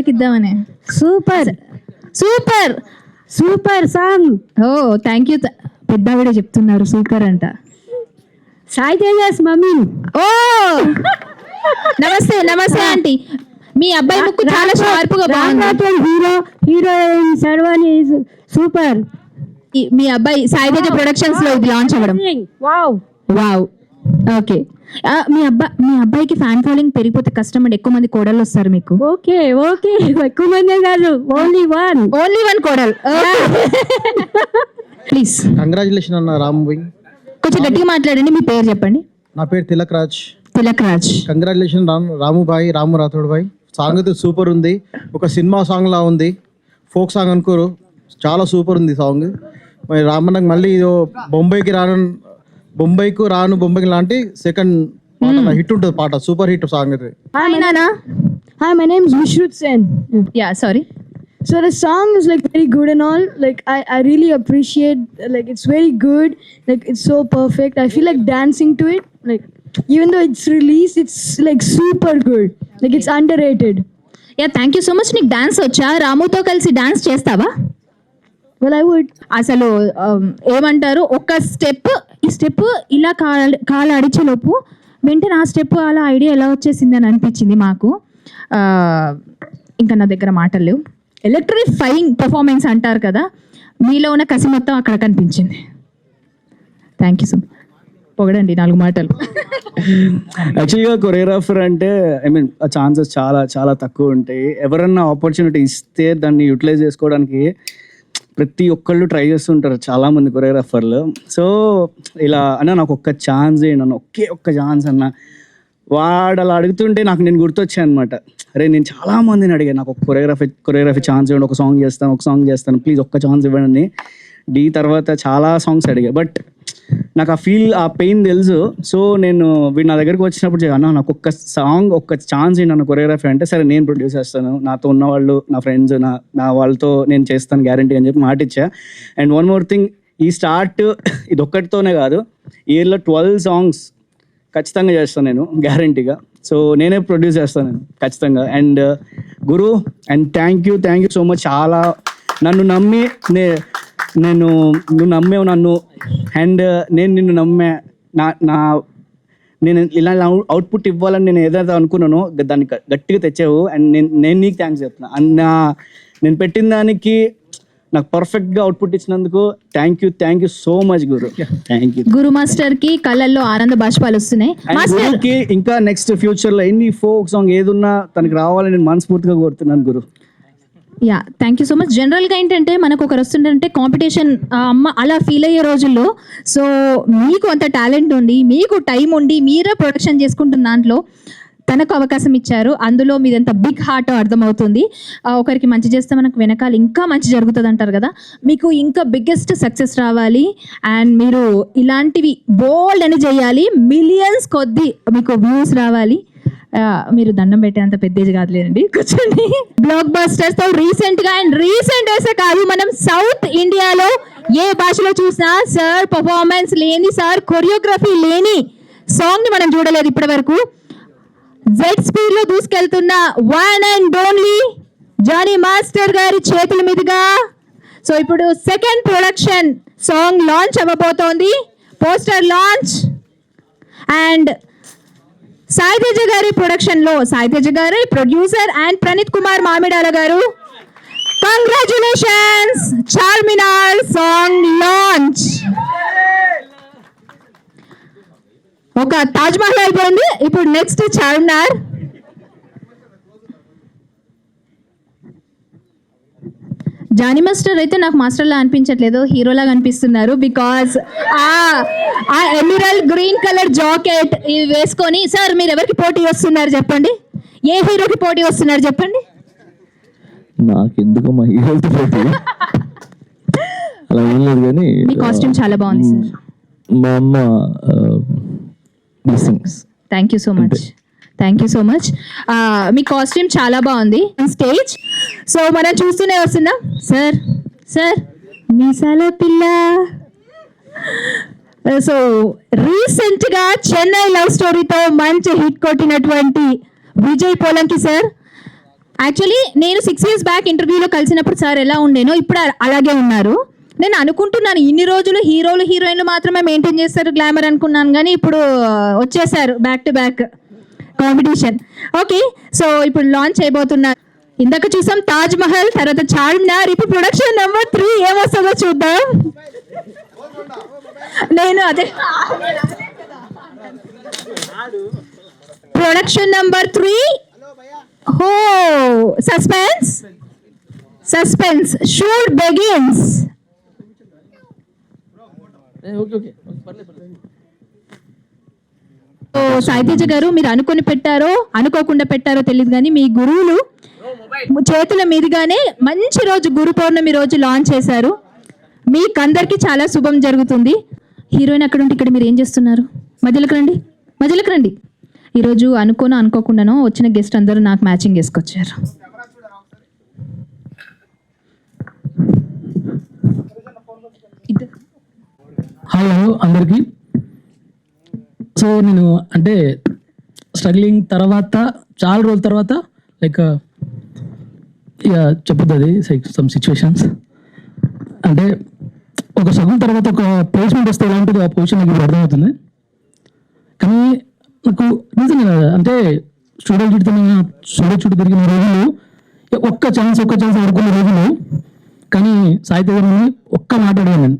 ఇద్దామని. Super super super song. Oh thank you. పెద్దవిడే చెప్తున్నారు సూపర్ అంట. సాయి తేజస్ మమ్మీ. ఓ నమస్తే నమస్తే ఆంటీ. మీ అబ్బాయి ముక్కు చాలా షార్ప్గా బాగుంది. హీరో హీరోయిన్ సర్వాణి సూపర్. మీ అబ్బాయి సాయి తేజ ప్రొడక్షన్స్ లో ఇది లాంచ్ అవ్వడం. Wow wow. ఓకే. మీ అబ్బాయికి ఫ్యాన్ ఫాలోయింగ్ పెరిగిపోతే కష్టం అండి. ఎక్కువ మంది కోడళ్ళు వస్తారు మీకు. ఓకే ఓకే ఎక్కువ మంది కాదు, ఓన్లీ వన్ కోడల్. ప్లీజ్. కంగ్రాచులేషన్ అన్న రామ్ భాయ్. కొంచెం గట్టిగా మాట్లాడండి. మీ పేరు చెప్పండి. నా పేరు తిలక్ రాజ్. కంగ్రాచులేషన్ రాము భాయ్, రాము రాథోడ్ భాయ్. సాంగ్ అయితే సూపర్ ఉంది. ఒక సినిమా సాంగ్ లా ఉంది. ఫోక్ సాంగ్ అనుకోరు, చాలా సూపర్ ఉంది సాంగ్. మరి రామన్నకు మళ్ళీ బొంబాయికి రాను లాంటి సెకండ్ పాట హిట్ ఉంటుంది. పాట సూపర్ హిట్ సాంగ్ అయితే. Hi, my name is Vishrut Sen. Yeah, sorry. So the song is like very good and all. Like I really appreciate. Like it's very good. Like it's so perfect. I feel like dancing to it. Like even though it's released, it's like super good. Like it's underrated. Yeah, thank you so much. నీకు dance వచ్చా? రాముతో కలిసి dance చేస్తావా? Well, I would. అసలు ఏమంటారు, ఒక ఈ step ఇలా కాలు అడిచేలోపు వెంటనే ఆ స్టెప్ అలా ఐడియా ఎలా వచ్చేసింది అని అనిపించింది మాకు. ఇంకా నా దగ్గర మాటలు లేవు. ఎలక్ట్రిఫైయింగ్ పర్ఫార్మెన్స్ అంటారు కదా, మీలో ఉన్న కసి మొత్తం అక్కడ కనిపించింది. Thank you so much. పొగడండి 4 మాటలు. యాక్చువల్గా కొరియోగ్రాఫర్ అంటే ఛాన్సెస్ చాలా చాలా తక్కువ ఉంటాయి. ఎవరన్నా ఆపర్చునిటీ ఇస్తే దాన్ని యూటిలైజ్ చేసుకోవడానికి ప్రతి ఒక్కళ్ళు ట్రై చేస్తుంటారు, చాలామంది కొరియోగ్రాఫర్లు. సో ఇలా అన్న నాకు ఒక్క ఛాన్స్ నన్ను ఒక్క ఛాన్స్ అన్న, వాడు అలా అడుగుతుంటే నేను గుర్తొచ్చాను అనమాట. అరే నేను చాలామందిని అడిగాను, నాకు ఒక కొరియోగ్రఫీ ఛాన్స్ ఇవ్వండి, ఒక సాంగ్ చేస్తాను ప్లీజ్ ఒక్క ఛాన్స్ ఇవ్వండి. తర్వాత చాలా సాంగ్స్ అడిగా, బట్ నాకు ఆ పెయిన్ తెలుసు. సో నేను వీడు నా దగ్గరికి వచ్చినప్పుడు అన్న నాకు ఒక్క ఛాన్స్ నన్ను కొరియోగ్రఫీ అంటే, సరే నేను ప్రొడ్యూస్ చేస్తాను, నాతో ఉన్నవాళ్ళు నా ఫ్రెండ్స్ నా వాళ్ళతో నేను చేస్తాను గ్యారంటీ అని చెప్పి మాట ఇచ్చా. అండ్ వన్ మోర్ థింగ్, ఈ స్టార్ట్ ఇది ఒక్కటితోనే కాదు, ఇయర్లో 12 సాంగ్స్ ఖచ్చితంగా చేస్తాను నేను గ్యారంటీగా. సో నేనే ప్రొడ్యూస్ చేస్తాను ఖచ్చితంగా. And Guru and thank you so much. చాలా నన్ను నమ్మి నువ్వు నమ్మేవు నన్ను, అండ్ నేను నిన్ను నమ్మా. నేను ఇలా అవుట్పుట్ ఇవ్వాలని నేను ఏదైతే అనుకున్నానో దాన్ని గట్టిగా తెచ్చావు. అండ్ నేను నీకు థ్యాంక్స్ చెప్తున్నా. అండ్ నేను పెట్టిన దానికి నాకు పర్ఫెక్ట్గా అవుట్పుట్ ఇచ్చినందుకు thank you so much Guru. Thank you. Guru master కి కళ్ళల్లో ఆనంద బాష్పాలు వస్తున్నాయి. గురుకి ఇంకా నెక్స్ట్ ఫ్యూచర్లో ఎన్ని ఫోక్ సాంగ్ ఏదున్నా తనకి రావాలని నేను మనస్ఫూర్తిగా కోరుతున్నాను గురు. Yeah thank you so much. జనరల్గా ఏంటంటే మనకు ఒకరు వస్తుంటే కాంపిటీషన్ అమ్మ అలా ఫీల్ అయ్యే రోజుల్లో, సో మీకు అంత టాలెంట్ ఉండి మీకు టైం ఉండి మీరే ప్రొడక్షన్ చేసుకుంటున్న దాంట్లో తనకు అవకాశం ఇచ్చారు. అందులో మీదంత బిగ్ హార్ట్ అర్థమవుతుంది. ఒకరికి మంచి చేస్తే మనకు వెనకాల ఇంకా మంచి జరుగుతుంది అంటారు కదా. మీకు ఇంకా బిగ్గెస్ట్ సక్సెస్ రావాలి అండ్ మీరు ఇలాంటివి బోల్డ్ అని చేయాలి. మిలియన్స్ కొద్ది మీకు వ్యూస్ రావాలి. మీరు దండం పెట్టేంత పెద్ద ఏజ్ కాదులేండి, కూర్చోండి. బ్లాక్ బస్టర్స్ తో రీసెంట్ డేస్ కాదు, మనం సౌత్ ఇండియాలో ఏ భాషలో చూసినా సార్ పర్ఫార్మెన్స్ లేని, సార్ కొరియోగ్రఫీ లేని సాంగ్ ని మనం చూడలేదు ఇప్పటి వరకు. జెడ్ స్పీడ్ లో దూసుకెళ్తున్న one and only Johnny master గారి చేతుల మీదుగా సో ఇప్పుడు సెకండ్ ప్రొడక్షన్ సాంగ్ లాంచ్ అవ్వబోతోంది. Poster launch and Sai Teja గారి ప్రొడక్షన్ లో సాయి తేజ గారి ప్రొడ్యూసర్ అండ్ ప్రణీత్ కుమార్ మామిడాల గారు. Congratulations, Charminar song launch. ఒక తాజ్ మహల్ అయిపోయింది, ఇప్పుడు నెక్స్ట్ చార్మినార్. జానీ మాస్టర్ అయితే నాకు మాస్టర్లా అనిపించట్లేదు, హీరోలాగా అనిపిస్తున్నారు. బికాజ్ ఆ ఎమరల్డ్ గ్రీన్ కలర్ జాకెట్ ఇవి వేసుకొని, సార్ మీరు ఎవరికి పోటీ వస్తున్నారు చెప్పండి, ఏ హీరోకి పోటీ వస్తున్నారు చెప్పండి. నాకెందుకు మా హీరోతో పోటీ అలా ఏం లేదు, కానీ మీ కాస్ట్యూమ్ చాలా బాగుంది సార్. మా అమ్మ blessings. Thank you so much. Me costume చాలా బాగుంది. స్టేజ్ సో మనం చూస్తూనే వస్తున్నాం. సార్ మీసాల పిల్ల. సో రీసెంట్గా చెన్నై లవ్ స్టోరీతో మంచి హిట్ కొట్టినటువంటి విజయ్ పోలంకి సార్, యాక్చువల్లీ నేను 6 years బ్యాక్ ఇంటర్వ్యూలో కలిసినప్పుడు సార్ ఎలా ఉండేనో ఇప్పుడు అలాగే ఉన్నారు. నేను అనుకుంటున్నాను ఇన్ని రోజులు హీరోలు హీరోయిన్లు మాత్రమే మెయింటైన్ చేస్తారు గ్లామర్ అనుకున్నాను, కానీ ఇప్పుడు వచ్చేసారు back to back competition. Okay, so ఇప్పుడు లాంచ్ అయిపోతున్నారు. ఇందాక చూసాం తాజ్ మహల్, తర్వాత చార్మినార్, ఇప్పుడు ప్రొడక్షన్ నెంబర్ 3 ఏమొస్తుందో చూద్దాం. నేను అదే ప్రొడక్షన్ నెంబర్ 3. ఓ suspense suspense shoot begins. So Saiteja గారు, మీరు అనుకొని పెట్టారో అనుకోకుండా పెట్టారో తెలియదు కానీ మీ గురువులు చేతుల మీదుగానే మంచి రోజు గురు పౌర్ణమి రోజు లాంచ్ చేశారు. మీకందరికీ చాలా శుభం జరుగుతుంది. హీరోయిన్ అక్కడ ఉంటే ఇక్కడ మీరు ఏం చేస్తున్నారు? మధ్యలోకి రండి, మధ్యలోకి రండి. ఈరోజు అనుకోకుండానో వచ్చిన గెస్ట్ అందరూ నాకు మ్యాచింగ్ వేసుకొచ్చారు. హలో అందరికీ. సో నేను అంటే స్ట్రగ్లింగ్ తర్వాత చాలా రోజుల తర్వాత లైక్ ఇక చెప్పుతుంది సమ్ సిచ్యువేషన్స్ అంటే ఒక సగం తర్వాత ఒక ప్లేస్మెంట్ వస్తే ఎలా ఉంటుందో ఆ పొజిషన్ నాకు ఇప్పుడు అర్థమవుతుంది. కానీ నాకు నిజంగా అంటే స్టూడియో చుట్టూ తిరిగిన రోజులు ఒక్క ఛాన్స్ ఆడుకున్న రోజులు. కానీ సాయితేజ గారిని ఒక్క మాట అడిగాను నేను,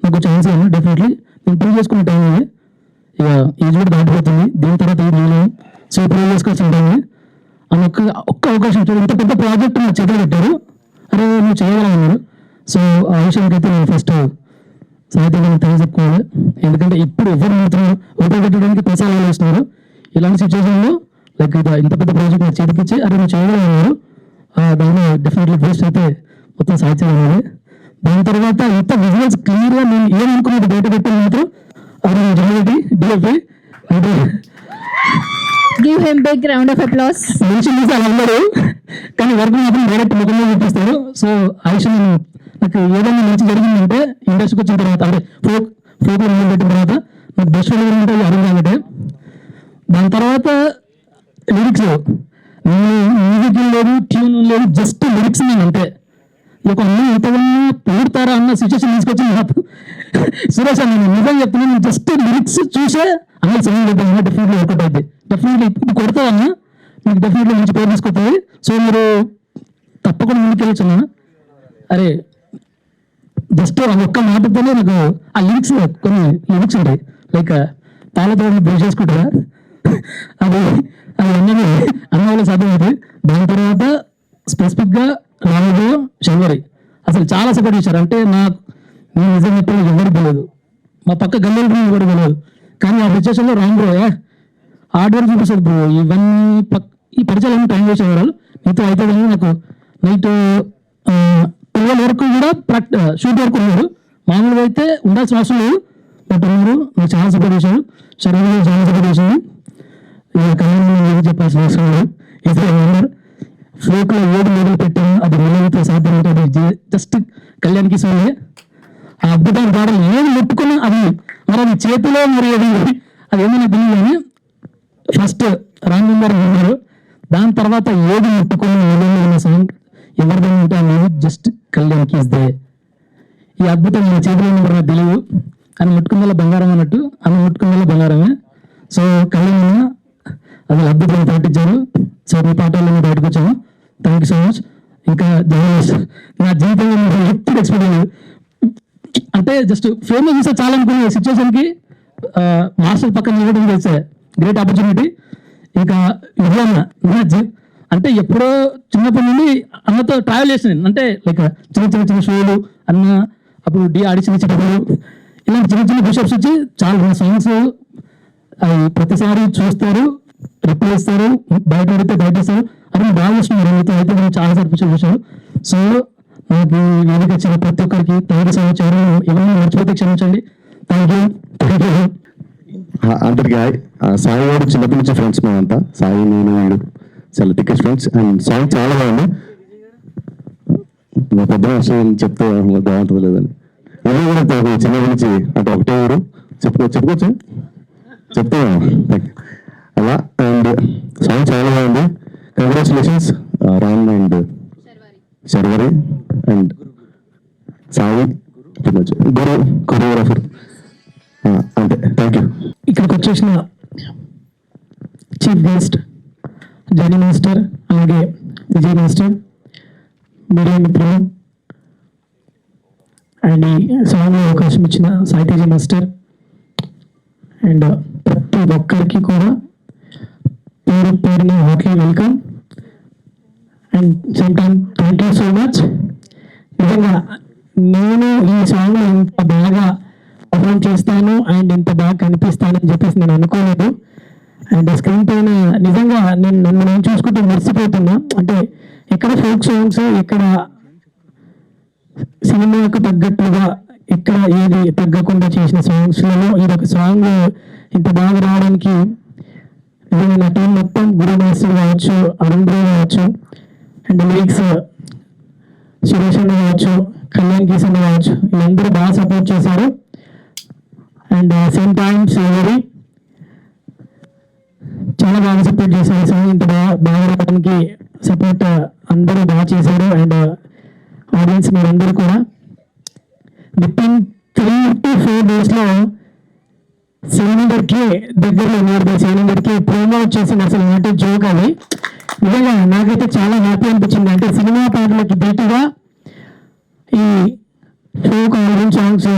నాకు ఛాన్స్ ఏమో డెఫినెట్లీ నేను ప్రూవ్ చేసుకునే టైం ఉంది, ఇక ఏజ్ కూడా దాటిపోతుంది, దీని తర్వాత ఏది నేను సో ప్రూవ్ చేసుకోవాల్సిన టైం అని ఒక్క అవకాశం ఇచ్చారు. ఇంత పెద్ద ప్రాజెక్ట్ నాకు చేతులు పెట్టారు, అరే నువ్వు చేయగలన్నారు. సో ఆ విషయానికి అయితే నేను ఫస్ట్ సాయితేజ గారిని థ్యాంక్స్ చెప్పుకోవాలి. ఎందుకంటే ఇప్పుడు ఎవరు మాత్రం ఉపయోగపెట్టడానికి ప్రసారాలు వేస్తున్నారు. ఇలాంటి సిచ్యువేషన్లో లైక్ ఇంత పెద్ద ప్రాజెక్ట్ నాకు చేతికిచ్చి అరే నువ్వు చేయగలన్నారు, దానిలో డెఫినెట్లీ ఫస్ట్ అయితే మొత్తం సాయితేజ గారు. దాని తర్వాత ఇంత విజువల్స్ క్లియర్గా నేను ఏమనుకున్నది బయట పెట్టాను మాత్రం అది జనరేటి డిఎఫ్ఐ అంటే give him big round of applause. మనిషి చూసాను అందరూ, కానీ వర్క్ మాత్రం డైరెక్ట్ ముఖంలో చూపిస్తారు. సో ఆ విషయం నాకు ఏదైనా మంచి జరిగిందంటే ఇండస్ట్రీకి వచ్చిన తర్వాత అంటే ఫోక్లో పెట్టిన తర్వాత నాకు బెస్ట్ ఫీల్ అంటే అరుణ్ కాబట్టి. దాని తర్వాత లిరిక్స్ మ్యూజిక్ లేదు, ట్యూన్ లేదు, జస్ట్ లిరిక్స్ నేను అంతే. ఒక అమ్మాయి ఎంతగానో పొగుడతారా అన్న సిచ్యువేషన్ తీసుకొచ్చి నాకు సురేష్ అన్న నేను నిజంగా చెప్తున్నాను, నేను జస్ట్ లిరిక్స్ చూసే అన్న సింగింగ్ చెప్పాను డెఫినెట్లీ వర్కౌట్ అవుతుంది, డెఫినెట్లీ ఇప్పుడు కొడతావన్నా మీకు డెఫినెట్లీ మంచి పేరు తీసుకొస్తుంది. సో మీరు తప్పకుండా ముందుకెళ్ళచ్చు అన్న. అరే జస్ట్ ఒక్క మాటతోనే నాకు ఆ లిరిక్స్ కొన్ని లిరిక్స్ ఉంటాయి లైక్ పాలతో బ్రష్ చేసుకుంటారా అది అన్న వల్ల సాధ్యమవుతుంది. దాని తర్వాత స్పెసిఫిక్గా రాముడు శంకరి అసలు చాలా సపోర్ట్ చేశారు. అంటే నాకు నేను నిజం చెప్పిన ఎవరికి తెలియదు, మా పక్క గల్లీ ఎవరికి తెలియదు, కానీ ఆ సిచ్యువేషన్లో రాముడు హార్డ్ వర్క్ చూపిస్తుంది బ్రో. ఇవన్నీ ఈ పరిచయాలన్నీ టైం చేసేవాళ్ళు మీతో అయితే కానీ నాకు నైట్ 12 వరకు కూడా షూట్ వరకు ఉన్నారు. మామూలుగా అయితే ఉండాల్సిన అవసరం లేదు, బట్ ఉన్నారు. నాకు చాలా సపోర్ట్ చేశారు, శరీరం చాలా సపోర్ట్ చేశాను. ఇక కళ్యాణ్ చెప్పాల్సిన అవసరం లేదు. ఇదే ఉన్నారు ఫ్లోక్లో ఏది మొదలు పెట్టాను అది మొదలైతే సాధ్యం అంటే అది జస్ట్ కళ్యాణ్కి సోలే. ఆ అద్భుతమైన పాటలు ఏది ముట్టుకున్నా అది మరి అది చేతిలో మరి అది ఏమైనా తెలియదు. కానీ ఫస్ట్ రామ్ మెంబర్ ఉన్నారు, దాని తర్వాత ఏది ముట్టుకున్న ఏదైనా ఉన్న సాంగ్ ఎవరిదైనా ఉంటే ఆ మ్యూజిక్ జస్ట్ కళ్యాణ్కి ఇస్తే ఈ అద్భుతం మన చేతిలో ఉన్నప్పుడు నాకు తెలియదు. అని ముట్టుకుందల బంగారం అన్నట్టు అని ముట్టుకుందల బంగారమే. సో కళ్యాణ్ అది అద్భుతంగా పాటించారు. సో మీ పాటల్లో బయటకు వచ్చాము, థ్యాంక్ యూ సో మచ్. ఇంకా నా జీవితంలో ఎప్పుడు ఎక్స్పెక్ట్ చేయలేదు, అంటే జస్ట్ ఫేమస్ చూస్తే చాలా అనుకునే సిచ్యువేషన్కి మాస్టర్ పక్కన నిలబడడం చేస్తే గ్రేట్ ఆపర్చునిటీ. ఇంకా విజయన్న అంటే ఎప్పుడో చిన్నప్పటి నుండి అన్నతో ట్రావెల్ చేసిన, అంటే లైక్ చిన్న షోలు అన్న అప్పుడు ఆడిషన్ ఇచ్చేటప్పుడు ఇలాంటి చిన్న పుషప్స్ వచ్చి చాలా సాంగ్స్ అవి ప్రతిసారి చూస్తారు, రిప్లై ఇస్తారు, బయట అడిగితే బయట ఇస్తారు. అది బాగా వస్తున్నారు మీతో అయితే నేను చాలా సార్లు చూశాను. సో నాకు వేదిక వచ్చిన ప్రతి ఒక్కరికి థ్యాంక్ యూ సో మచ్. ఎవరైనా మర్చిపోతే క్షమించండి. Thank you. అందరికి సాయి వాడు చిన్నప్పటి నుంచి ఫ్రెండ్స్ మేమంతా, సాయి నేను వీడు చాలా టికెట్ ఫ్రెండ్స్. అండ్ సాంగ్ చాలా బాగుంది. మా పెద్ద విషయం చెప్తే బాగుంటుంది లేదని ఎవరు కూడా చిన్నప్పటి నుంచి అంటే ఒకటే ఊరు చెప్పుకోవచ్చు చెప్తాను అలా. అండ్ సాంగ్ చాలా బాగుంది, congratulations Ram and Sharvari and Sai Guru choreographer అంతే. Thank you. ఇక్కడికి వచ్చేసిన చీఫ్ గెస్ట్ జానీ మాస్టర్, అలాగే విజయ్ మాస్టర్, మీడియా మిత్రులు, అండ్ ఈ సాంగ్లో అవకాశం ఇచ్చిన సాయితేజ మాస్టర్, అండ్ ప్రతి ఒక్కరికి కూడా పేరు పేరున heartly welcome and same time thank you so much. నిజంగా నేను ఈ సాంగ్లో ఇంత బాగా పర్ఫామ్ చేస్తాను అండ్ ఇంత బాగా కనిపిస్తానని చెప్పేసి నేను అనుకోలేదు. అండ్ స్క్రీన్ పైన నిజంగా నేను చూసుకుంటూ మర్చిపోతున్నా. అంటే ఎక్కడ ఫోక్ సాంగ్స్, ఎక్కడ సినిమాకు తగ్గట్టుగా, ఎక్కడ ఏది తగ్గకుండా చేసిన సాంగ్స్లలో ఇదొక సాంగ్ ఇంత బాగా రావడానికి నిజంగా నా టీం మొత్తం, గురు మాస్టర్ కావచ్చు, అరుణ్ బ్రో కావచ్చు, అండ్ లిరిక్స్ సురేష్ అన్న కావచ్చు, కళ్యాణ్ కిషన్ కావచ్చు, వీళ్ళందరూ బాగా సపోర్ట్ చేశారు. అండ్ సేమ్ టైం శ్రీహరి చాలా బాగా సపోర్ట్ చేశారు. సాంగ్ ఇంత బాగా రావడానికి సపోర్ట్ అందరూ బాగా చేశారు. అండ్ ఆడియన్స్ మీరందరూ కూడా వితిన్ 3 to 4 డేస్లో 700K దగ్గరలో ఉన్నారు. 700K ప్రోమో వచ్చేసింది. అసలు నాట్ జోక్ అది. నిజంగా నాకైతే చాలా హ్యాపీ అనిపించింది. అంటే సినిమా పాటలకి ధీటుగా ఈ ఫోక్ ఆల్బమ్ సాంగ్స్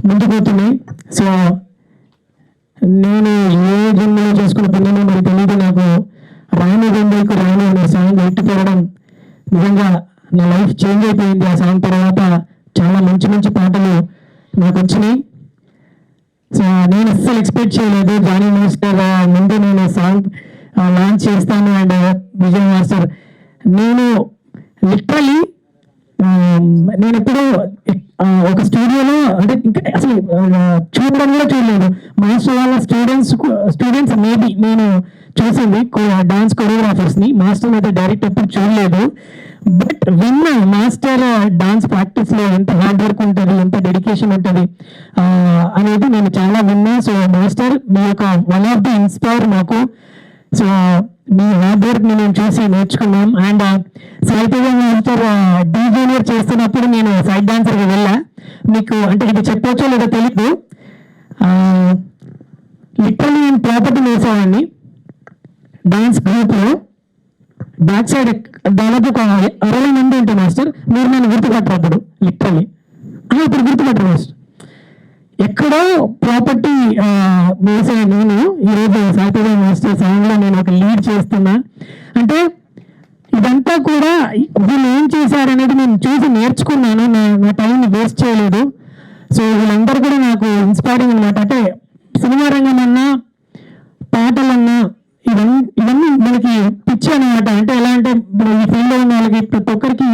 ముందుకు పోతున్నాయి. సో నేను ఏ జన్మలో చేసుకున్న పిల్లలు మరి తెలియదు. నాకు రాను గొంతుకు రాను అనే సాంగ్ ఎట్టిపోవడం నిజంగా నా లైఫ్ చేంజ్ అయిపోయింది. ఆ సాంగ్ తర్వాత చాలా మంచి మంచి పాటలు నాకు వచ్చినాయి. సో నేను అస్సలు ఎక్స్పెక్ట్ చేయలేదు. జానీ మాస్టర్ ముందు నేను సాంగ్ లాంచ్ చేస్తాను అండ్ విజయ్ మాస్టర్, నేను లిటరలీ నేను ఎప్పుడు ఒక స్టూడియోలో అంటే ఇంకా అసలు చూడడంలో చూడలేదు. మాస్టర్ వాళ్ళ స్టూడెంట్స్ మేబీ నేను చూసింది డాన్స్ కొరియోగ్రాఫర్స్ని, మాస్టర్ అయితే డైరెక్ట్ ఎప్పుడు చూడలేదు. బట్ విన్నా మాస్టర్ డాన్స్ ప్రాక్టీస్లో ఎంత హార్డ్ వర్క్ ఉంటుంది, ఎంత డెడికేషన్ ఉంటుంది అనేది నేను చాలా విన్నా. సో మాస్టర్ మీ యొక్క వన్ ఆఫ్ ది ఇన్స్పైర్ మాకు. సో మీ హార్డ్ వర్క్ మేము చూసి నేర్చుకున్నాం. And Saiteja master Dhee junior చేస్తున్నప్పుడు నేను సైడ్ డాన్సర్గా వెళ్ళా. మీకు అంటే ఇది చెప్పొచ్చో లేదో తెలీదు. లిటరల్లీ నేను ప్రాపర్టీ వేసేవాడిని డాన్స్ గ్రూప్లో. బ్యాక్ సైడ్ దాదాపు ఒక 60 మంది ఉంటాయి మాస్టర్. మీరు నన్ను గుర్తుపట్టరు అప్పుడు. లిటరల్లీ ఇప్పుడు గుర్తుపట్టరు మాస్టర్. ఎక్కడో ప్రాపర్టీ వేసే నేను ఈరోజు సాయితేజ మాస్టర్ సాంగ్లో నేను ఒక లీడ్ చేస్తున్నా. అంటే ఇదంతా కూడా వీళ్ళు ఏం చేశారనేది నేను చూసి నేర్చుకున్నాను. నా టైంని వేస్ట్ చేయలేదు. సో వీళ్ళందరూ కూడా నాకు ఇన్స్పైరింగ్ అనమాట. అంటే సినిమా రంగం అన్నా, పాటలన్నా ఇవన్నీ మనకి పిచ్చి అనమాట. అంటే ఎలా అంటే ఈ ఫీల్డ్లో ఉన్న వాళ్ళకి ప్రతి ఒక్కరికి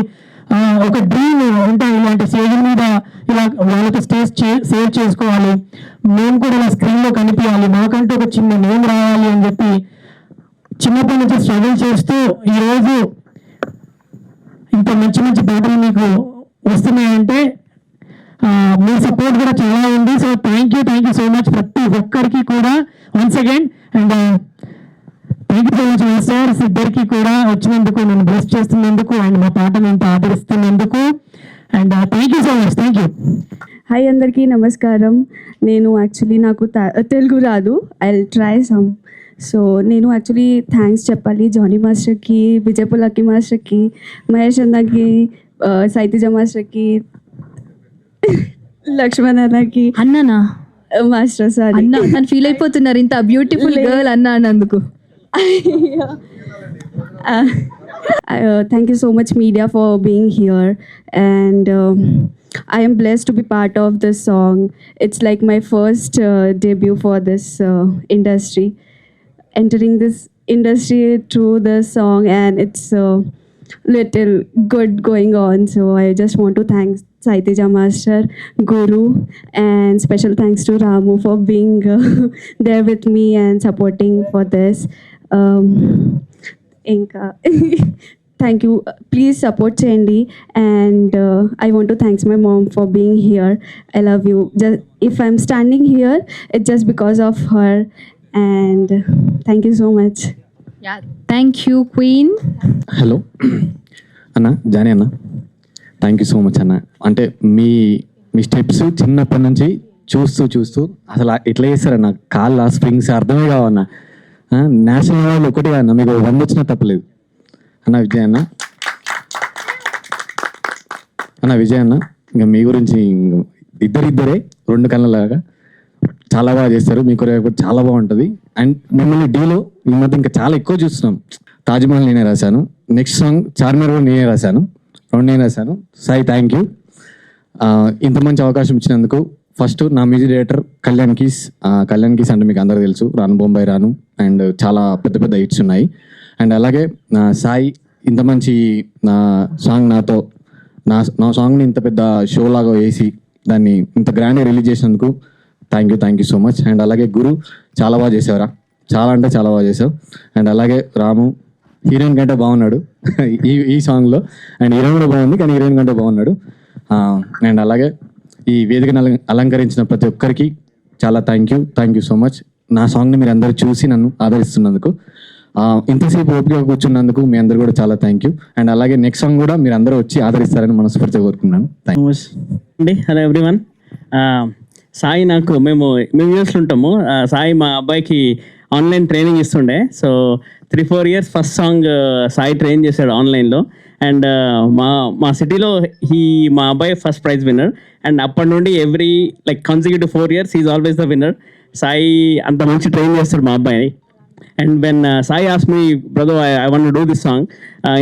ఒక డ్రీమ్ ఉంటాయి. ఇలాంటి స్టేజ్ మీద ఇలా వాళ్ళతో సేవ్ చేసుకోవాలి, మేము కూడా ఇలా స్క్రీన్లో కనిపించాలి, మాకంటూ ఒక చిన్న నేమ్ రావాలి అని చెప్పి చిన్నప్పటి నుంచి స్ట్రగుల్ చేస్తూ ఈరోజు ఇంత మంచి మంచి పాటలు మీకు వస్తున్నాయంటే మీ సపోర్ట్ కూడా చాలా ఉంది. So thank you so much ప్రతి ఒక్కరికి కూడా once again. And thank you so much masters ఇద్దరికి కూడా వచ్చినందుకు, నన్ను బ్లెస్ చేస్తున్నందుకు అండ్ మా పాటను ఇంత ఆదరిస్తున్నందుకు. And thank you so much. Thank you. Hi అందరికీ నమస్కారం. నేను యాక్చువల్లీ నాకు తెలుగు రాదు. I will try some. So నేను యాక్చువల్లీ థ్యాంక్స్ చెప్పాలి జానీ మాస్టర్కి, విజయ్ పులకి మాస్టర్కి, మహేష్ అన్నకి, సాయితేజ మాస్టర్కి, లక్ష్మణ్ అన్నకి. అన్నానా మాస్టర్ సార్ అన్న తను ఫీల్ అయిపోతున్నారు ఇంత బ్యూటిఫుల్ గర్ల్ అన్న అన్నందుకు. Thank you so much media for being here, and I am blessed to be part of this song. It's like my first debut for this industry, entering this industry through this song, and it's little good going on. So I just want to thank Saiteja Master, Guru, and special thanks to Ramu for being there with me and supporting for this. Inka, thank you. Please support Chendi, and I want to thank my mom for being here. I love you. Just if I'm standing here, it's just because of her, and thank you so much. Yeah thank you queen. Hello అన్న, Johnny అన్న, thank you so much అన్న. అంటే మీ మీ steps చిన్నప్పటి నుంచి చూస్తూ అసలు ఎట్లా చేస్తారన్న, కాళ్ళ స్ప్రింగ్స్ అర్థమే కావన్న. నేషనల్ అవార్డు ఒకటి అన్న, మీకు 100 వచ్చినా తప్పలేదు అన్న. విజయ్ అన్న, విజయ్ అన్న, ఇంకా మీ గురించి ఇద్దరే 2 కళ్ళలాగా చాలా బాగా చేస్తారు. మీ కొరియోగ్రఫీ చాలా బాగుంటుంది. అండ్ మిమ్మల్ని డీలో ఈ మధ్య ఇంకా చాలా ఎక్కువ చూస్తున్నాం. తాజ్మహల్ నేనే రాశాను, నెక్స్ట్ సాంగ్ చార్మినార్ కూడా నేనే రాశాను, 2 నేనే రాశాను. Sai thank you. ఇంత మంచి అవకాశం ఇచ్చినందుకు. ఫస్ట్ నా మ్యూజిక్ డైరెక్టర్ కళ్యాణ్ కీస్ అంటే మీకు అందరూ తెలుసు, రాను బొంబాయి రాను అండ్ చాలా పెద్ద హిట్స్ ఉన్నాయి. అండ్ అలాగే సాయి ఇంత మంచి నా సాంగ్ నాతో నా సాంగ్ని ఇంత పెద్ద షో లాగా వేసి దాన్ని ఇంత గ్రాండ్గా రిలీజ్ చేసినందుకు thank you so much. And అలాగే గురు చాలా బాగా చేసావురా, చాలా అంటే చాలా బాగా చేసావు. అండ్ అలాగే రాము హీరోయిన్ కంటే బాగున్నాడు ఈ సాంగ్లో. అండ్ హీరోయిన్ కూడా బాగుంది, కానీ హీరోయిన్ కంటే బాగున్నాడు. అండ్ అలాగే ఈ వేదికను అలంకరించిన ప్రతి ఒక్కరికి చాలా థ్యాంక్ యూ సో మచ్. నా సాంగ్ని మీరు అందరూ చూసి నన్ను ఆదరిస్తున్నందుకు, ఇంతసేపు ఓపిక కూర్చున్నందుకు మీ అందరు కూడా చాలా థ్యాంక్ యూ. అండ్ అలాగే నెక్స్ట్ సాంగ్ కూడా మీరు అందరూ వచ్చి ఆదరిస్తారని మనస్ఫూర్తిగా కోరుకున్నాను. థ్యాంక్ యూ అండి. Hello everyone. సాయి మేము యూఎస్లో ఉంటాము. సాయి మా అబ్బాయికి ఆన్లైన్ ట్రైనింగ్ ఇస్తుండే. So 3-4 years first song Sai train చేశాడు ఆన్లైన్లో. అండ్ మా సిటీలో మా అబ్బాయి ఫస్ట్ ప్రైజ్ విన్నర్. అండ్ అప్పటి నుండి every consecutive 4 years is always the winner. Sai అంత మంచి ట్రైన్ చేస్తాడు మా అబ్బాయిని. And when Sai ask me brother I want to do this song,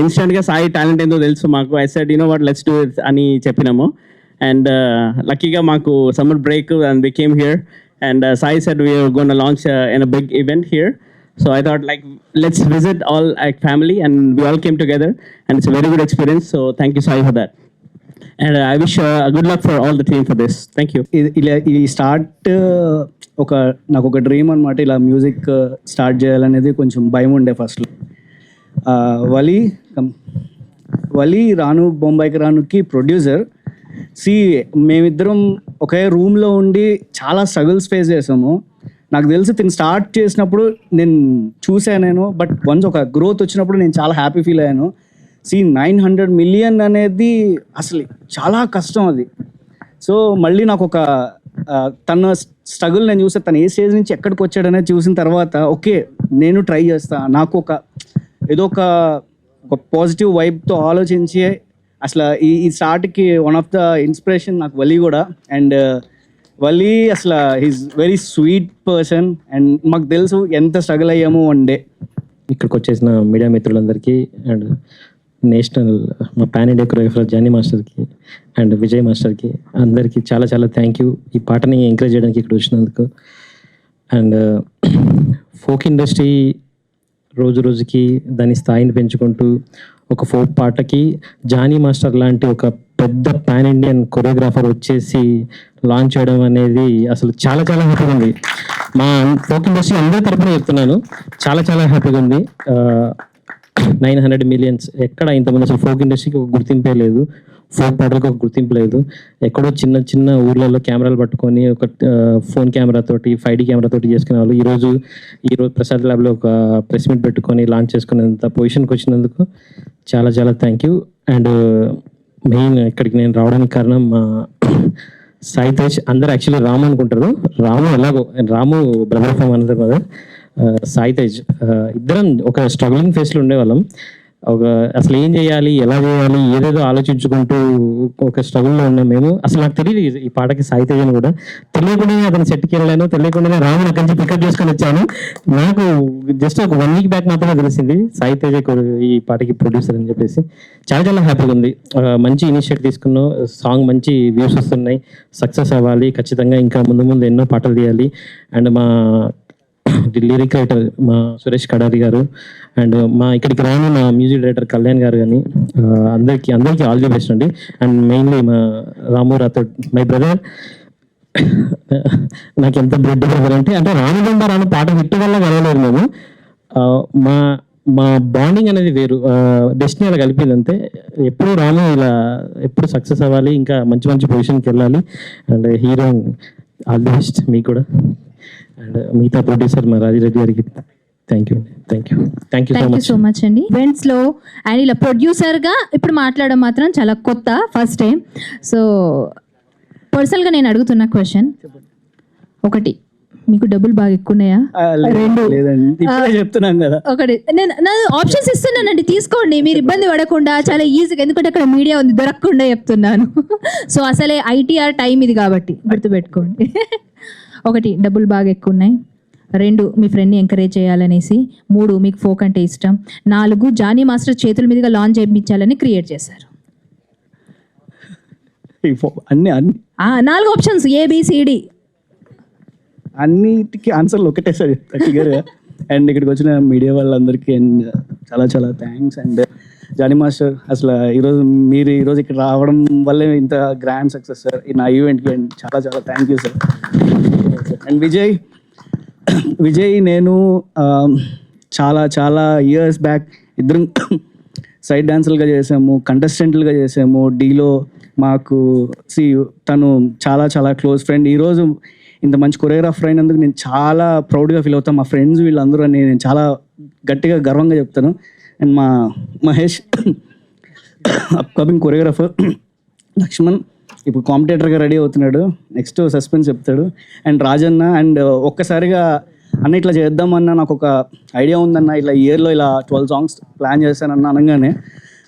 ఇన్స్టెంట్గా సాయి టాలెంట్ ఏందో తెలుసు మాకు. I said what let's do it అని చెప్పినాము. అండ్ లక్కీగా మాకు summer break and we came here. And Sai said we are going to launch in a big event here. So I thought let's visit all family, and we all came together, and it's a very good experience. So thank you Sai for that. And I wish good luck for all the team for this. Thank you. ఈ start నాకు ఒక dream అనమాట. ఇలా music start చేయాలనేది కొంచెం భయం ఉండే ఫస్ట్లో. వలి రాను బొంబాయికి రానుకి ప్రొడ్యూసర్. మేమిద్దరం ఒకే రూమ్లో ఉండి చాలా స్ట్రగుల్స్ ఫేస్ చేసాము. నాకు తెలిసి తిని స్టార్ట్ చేసినప్పుడు నేను బట్ వన్స్ ఒక గ్రోత్ వచ్చినప్పుడు నేను చాలా హ్యాపీ ఫీల్ అయ్యాను. 900 million అనేది అసలు చాలా కష్టం అది. సో మళ్ళీ నాకు ఒక తన స్ట్రగుల్ నేను చూస్తే తను ఏ స్టేజ్ నుంచి ఎక్కడికి వచ్చాడనేది చూసిన తర్వాత ఓకే నేను ట్రై చేస్తా. నాకు ఏదో ఒక పాజిటివ్ వైబ్తో ఆలోచించి అసలు ఈ స్టార్ట్కి వన్ ఆఫ్ ద ఇన్స్పిరేషన్ నాకు వలి కూడా. అండ్ వలి అసలు he's very sweet person. And మాకు తెలుసు ఎంత స్ట్రగుల్ అయ్యాము వన్ డే. ఇక్కడికి వచ్చేసిన మీడియా మిత్రులందరికీ అండ్ నేషనల్ మా పాన్ ఇండియా కొరియోగ్రాఫర్ జానీ మాస్టర్కి అండ్ విజయ్ మాస్టర్కి అందరికీ చాలా చాలా థ్యాంక్ యూ ఈ పాటని ఎంకరేజ్ చేయడానికి ఇక్కడ వచ్చినందుకు. అండ్ ఫోక్ ఇండస్ట్రీ రోజు రోజుకి దాని స్థాయిని పెంచుకుంటూ ఒక ఫోక్ పాటకి జానీ మాస్టర్ లాంటి ఒక పెద్ద పాన్ ఇండియన్ కొరియోగ్రాఫర్ వచ్చేసి లాంచ్ చేయడం అనేది అసలు చాలా చాలా హ్యాపీగా ఉంది. మా ఫోక్ ఇండస్ట్రీ అందరి తరఫున చెప్తున్నాను, చాలా చాలా హ్యాపీగా ఉంది. 900 million ఎక్కడ ఇంతమంది అసలు ఫోక్ ఇండస్ట్రీకి ఒక గుర్తింపే లేదు, ఫోక్ పాటలకు ఒక గుర్తింపు లేదు. ఎక్కడో చిన్న చిన్న ఊర్లలో కెమెరాలు పట్టుకొని ఒక ఫోన్ కెమెరాతోటి 5D కెమెరాతోటి చేసుకునే వాళ్ళు ఈరోజు ప్రసాద్ ల్యాబ్లో ఒక ప్రెస్ మీట్ పెట్టుకొని లాంచ్ చేసుకునేంత పొజిషన్కి వచ్చినందుకు చాలా చాలా థ్యాంక్ యూ. అండ్ మెయిన్ ఇక్కడికి నేను రావడానికి కారణం మా సాయి తేజ్. అందరూ యాక్చువల్లీ రాము అనుకుంటారు, రాము ఎలాగో Ramu brother from another mother. Sai Tej ఇద్దరం ఒక స్ట్రగ్లింగ్ ఫేస్లో ఉండేవాళ్ళం. అసలు ఏం చేయాలి, ఎలా చేయాలి, ఏదేదో ఆలోచించుకుంటూ ఒక స్ట్రగుల్లో ఉన్నాం మేము. అసలు నాకు తెలియదు ఈ పాటకి సాయి తేజ్ అని కూడా. తెలియకుండానే అతను సెట్కి వెళ్ళాను, తెలియకుండానే రాము అక్కడి నుంచి పికప్ చేసుకొని వచ్చాను. నాకు జస్ట్ ఒక 1 week బ్యాక్ మాత్రమే తెలిసింది సాయి తేజ్ ఈ పాటకి ప్రొడ్యూసర్ అని చెప్పేసి. చాలా చాలా హ్యాపీగా ఉంది. మంచి ఇనిషియేటివ్ తీసుకున్నాం, సాంగ్ మంచి వ్యూస్ వస్తున్నాయి, సక్సెస్ అవ్వాలి ఖచ్చితంగా. ఇంకా ముందు ముందు ఎన్నో పాటలు తీయాలి. అండ్ మా లిరిక్ రైటర్ మా సురేష్ కడారి గారు అండ్ మా ఇక్కడికి రాని మా మ్యూజిక్ డైరెక్టర్ కళ్యాణ్ గారు కానీ అందరికీ ఆల్ ది బెస్ట్ అండి. అండ్ మెయిన్లీ మా రాము రాథోడ్ మై బ్రదర్. నాకు ఎంత బ్లడ్ బ్రదర్ అంటే రామగండ రాను పాట హిట్ వల్ల కలవలేదు మేము. మా బాండింగ్ అనేది వేరు, డెస్టినీ అలా కలిపింది అంతే. ఎప్పుడు రాము ఇలా ఎప్పుడు సక్సెస్ అవ్వాలి, ఇంకా మంచి మంచి పొజిషన్కి వెళ్ళాలి. And heroine all the best మీకు కూడా. అండ్ మిగతా ప్రొడ్యూసర్ మా రాజిరెడ్డి గారికి thank you thank you thank you so much అండి. ఈవెంట్స్ లో అండ్ ఇలా ప్రొడ్యూసర్ గా ఇప్పుడు మాట్లాడడం మాత్రం చాలా కొత్త, ఫస్ట్ టైం. సో పర్సనల్ గా నేను అడుగుతున్న క్వశ్చన్ ఒకటి, మీకు డబ్బులు బాగా ఎక్కువ ఉన్నాయా? రెండు లేదండి, ఇప్పుడే చెప్తున్నాం కదా. ఒకటి నేను ఆప్షన్స్ ఇస్తున్నానండి, తీసుకోండి, మీరు ఇబ్బంది పడకుండా చాలా ఈజీగా, ఎందుకంటే అక్కడ మీడియా ఉంది దొరకకుండా చెప్తున్నాను. సో అసలే ఐటీఆర్ టైం ఇది కాబట్టి గుర్తుపెట్టుకోండి. ఒకటి, డబ్బులు బాగా ఎక్కువ ఉన్నాయి. 2, మీ ఫ్రెండ్ని ఎంకరేజ్ చేయాలనేసి. 3, మీకు ఫోక్ అంటే ఇష్టం. 4, జానీ మాస్టర్ చేతుల మీదుగా లాంచ్ చేయించాలని క్రియేట్ చేశారు. అన్ని 4 ఆప్షన్స్ ABCD. అన్నిటికీ ఆన్సర్లు ఒకటే సార్ క్లియర్గా. అండ్ ఇక్కడికి వచ్చిన మీడియా వాళ్ళందరికీ అండ్ చాలా చాలా థ్యాంక్స్. అండ్ జానీ మాస్టర్, అసలు మీరు ఈరోజు ఇక్కడ రావడం వల్లే ఇంత గ్రాండ్ సక్సెస్ సార్ నా ఈవెంట్కి. అండ్ చాలా చాలా thank you sir. And Vijay నేను చాలా చాలా ఇయర్స్ బ్యాక్ ఇద్దరం సైడ్ డాన్సర్లుగా చేసాము, కంటెస్టెంట్లుగా చేసాము. డీలో మాకు తను చాలా చాలా క్లోజ్ ఫ్రెండ్. ఈరోజు ఇంత మంచి కొరియోగ్రాఫర్ అయినందుకు నేను చాలా ప్రౌడ్గా ఫీల్ అవుతాను. మా ఫ్రెండ్స్ వీళ్ళందరూ అని నేను చాలా గట్టిగా గర్వంగా చెప్తాను. అండ్ మా మహేష్ అప్కమింగ్ కొరియోగ్రాఫర్. లక్ష్మణ్ ఇప్పుడు కాంపిటేటర్గా రెడీ అవుతున్నాడు, నెక్స్ట్ సస్పెన్స్ చెప్తాడు. అండ్ రాజన్న. అండ్ ఒక్కసారిగా అన్న ఇట్లా చేద్దామన్నా నాకు ఒక ఐడియా ఉందన్న, ఇట్లా ఇయర్లో ఇలా 12 songs ప్లాన్ చేశానన్న అనగానే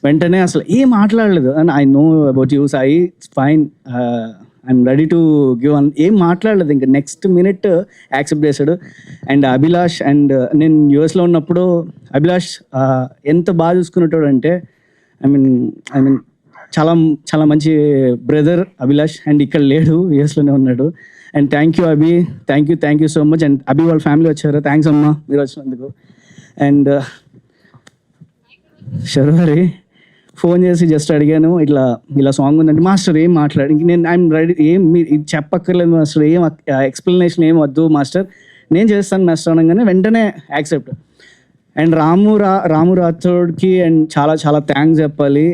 వెంటనే అసలు ఏం మాట్లాడలేదు. And I know about you Sai, it's fine, I'm ready to give an, ఏం మాట్లాడలేదు. ఇంకా నెక్స్ట్ మినిట్ యాక్సెప్ట్ చేశాడు. అండ్ అభిలాష్, అండ్ నేను యూఎస్లో ఉన్నప్పుడు అభిలాష్ ఎంత బాగా చూసుకునేటోడు అంటే ఐ మీన్ చాలా చాలా మంచి బ్రదర్ అభిలాష్. అండ్ ఇక్కడ లేడు, యూఎస్లోనే ఉన్నాడు. And thank you Abhi, thank you so much. And Abhi వాళ్ళ ఫ్యామిలీ వచ్చారు, థ్యాంక్స్ అమ్మా మీరు వచ్చినందుకు. అండ్ శర్వారి ఫోన్ చేసి జస్ట్ అడిగాను, ఇలా సాంగ్ ఉందంటే మాస్టర్ ఏం మాట్లాడి, ఇంక నేను ఐఎమ్ రెడీ, ఏం మీరు ఇది చెప్పక్కర్లేదు మాస్టర్, ఏం ఎక్స్ప్లెనేషన్ ఏం వద్దు మాస్టర్, నేను చేస్తాను మాస్టర్ అనగానే వెంటనే యాక్సెప్ట్. అండ్ రాము రాథోడ్కి అండ్ చాలా చాలా థ్యాంక్స్ చెప్పాలి.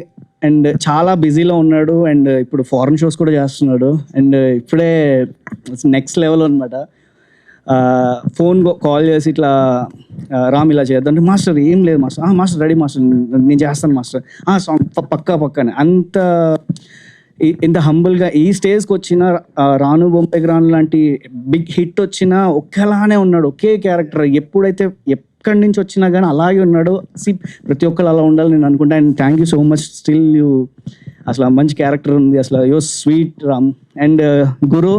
అండ్ చాలా బిజీలో ఉన్నాడు, అండ్ ఇప్పుడు ఫారెన్ షోస్ కూడా చేస్తున్నాడు. అండ్ ఇప్పుడే నెక్స్ట్ లెవెల్ అనమాట. ఫోన్ కాల్ చేసి ఇట్లా రామ్ ఇలా చేద్దాం అంటే మాస్టర్ ఏం లేదు మాస్టర్, మాస్టర్ రెడీ మాస్టర్, నేను చేస్తాను మాస్టర్, సాంగ్ పక్కనే అంత ఇంత హంబుల్గా ఈ స్టేజ్కి వచ్చిన రాను బొంబాయి గ్రాన్ లాంటి బిగ్ హిట్ వచ్చినా ఒకేలానే ఉన్నాడు, ఒకే క్యారెక్టర్. ఎప్పుడైతే ఎక్కడి నుంచి వచ్చినా కానీ అలాగే ఉన్నాడు. ప్రతి ఒక్కరు అలా ఉండాలి నేను అనుకుంటా. And thank you so much, still you అసలు మంచి క్యారెక్టర్ ఉంది, అసలు యూ స్వీట్ రామ్. అండ్ గురు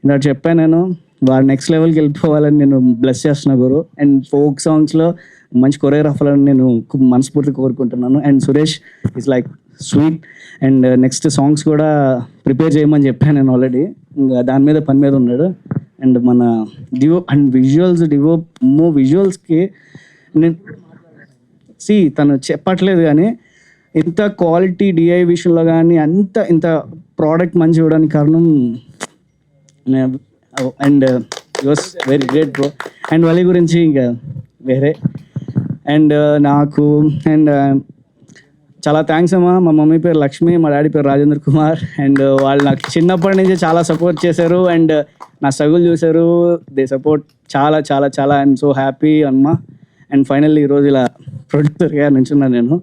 ఇలా చెప్పాను నేను, వాడు నెక్స్ట్ లెవెల్కి వెళ్ళిపోవాలని నేను బ్లెస్ చేస్తున్నా గురు. అండ్ ఫోక్ సాంగ్స్లో మంచి కొరియోగ్రాఫర్లని నేను మనస్ఫూర్తిగా కోరుకుంటున్నాను. And Suresh is like sweet. And next songs కూడా ప్రిపేర్ చేయమని చెప్పాను నేను ఆల్రెడీ, ఇంకా దాని మీద పని మీద ఉన్నాడు. అండ్ మన డివో అండ్ విజువల్స్కి నేను తను చెప్పట్లేదు కానీ ఇంత క్వాలిటీ డిఐ విషయంలో కానీ ఇంత ప్రోడక్ట్ మంచి ఇవ్వడానికి కారణం and was very great bro. And వాళ్ళ గురించి ఇంకా వేరే. అండ్ నాకు అండ్ చాలా థ్యాంక్స్ అమ్మా. మా మమ్మీ పేరు లక్ష్మి, మా డాడీ పేరు రాజేంద్ర కుమార్. అండ్ వాళ్ళు నాకు చిన్నప్పటి నుంచి చాలా సపోర్ట్ చేశారు అండ్ నా స్ట్రగుల్ చూశారు. దే సపోర్ట్ చాలా చాలా చాలా ఐఎమ్ సో హ్యాపీ అమ్మా. అండ్ ఫైనల్లీ ఈరోజు ఇలా ప్రొడ్యూసర్గా నుంచున్నాను నేను.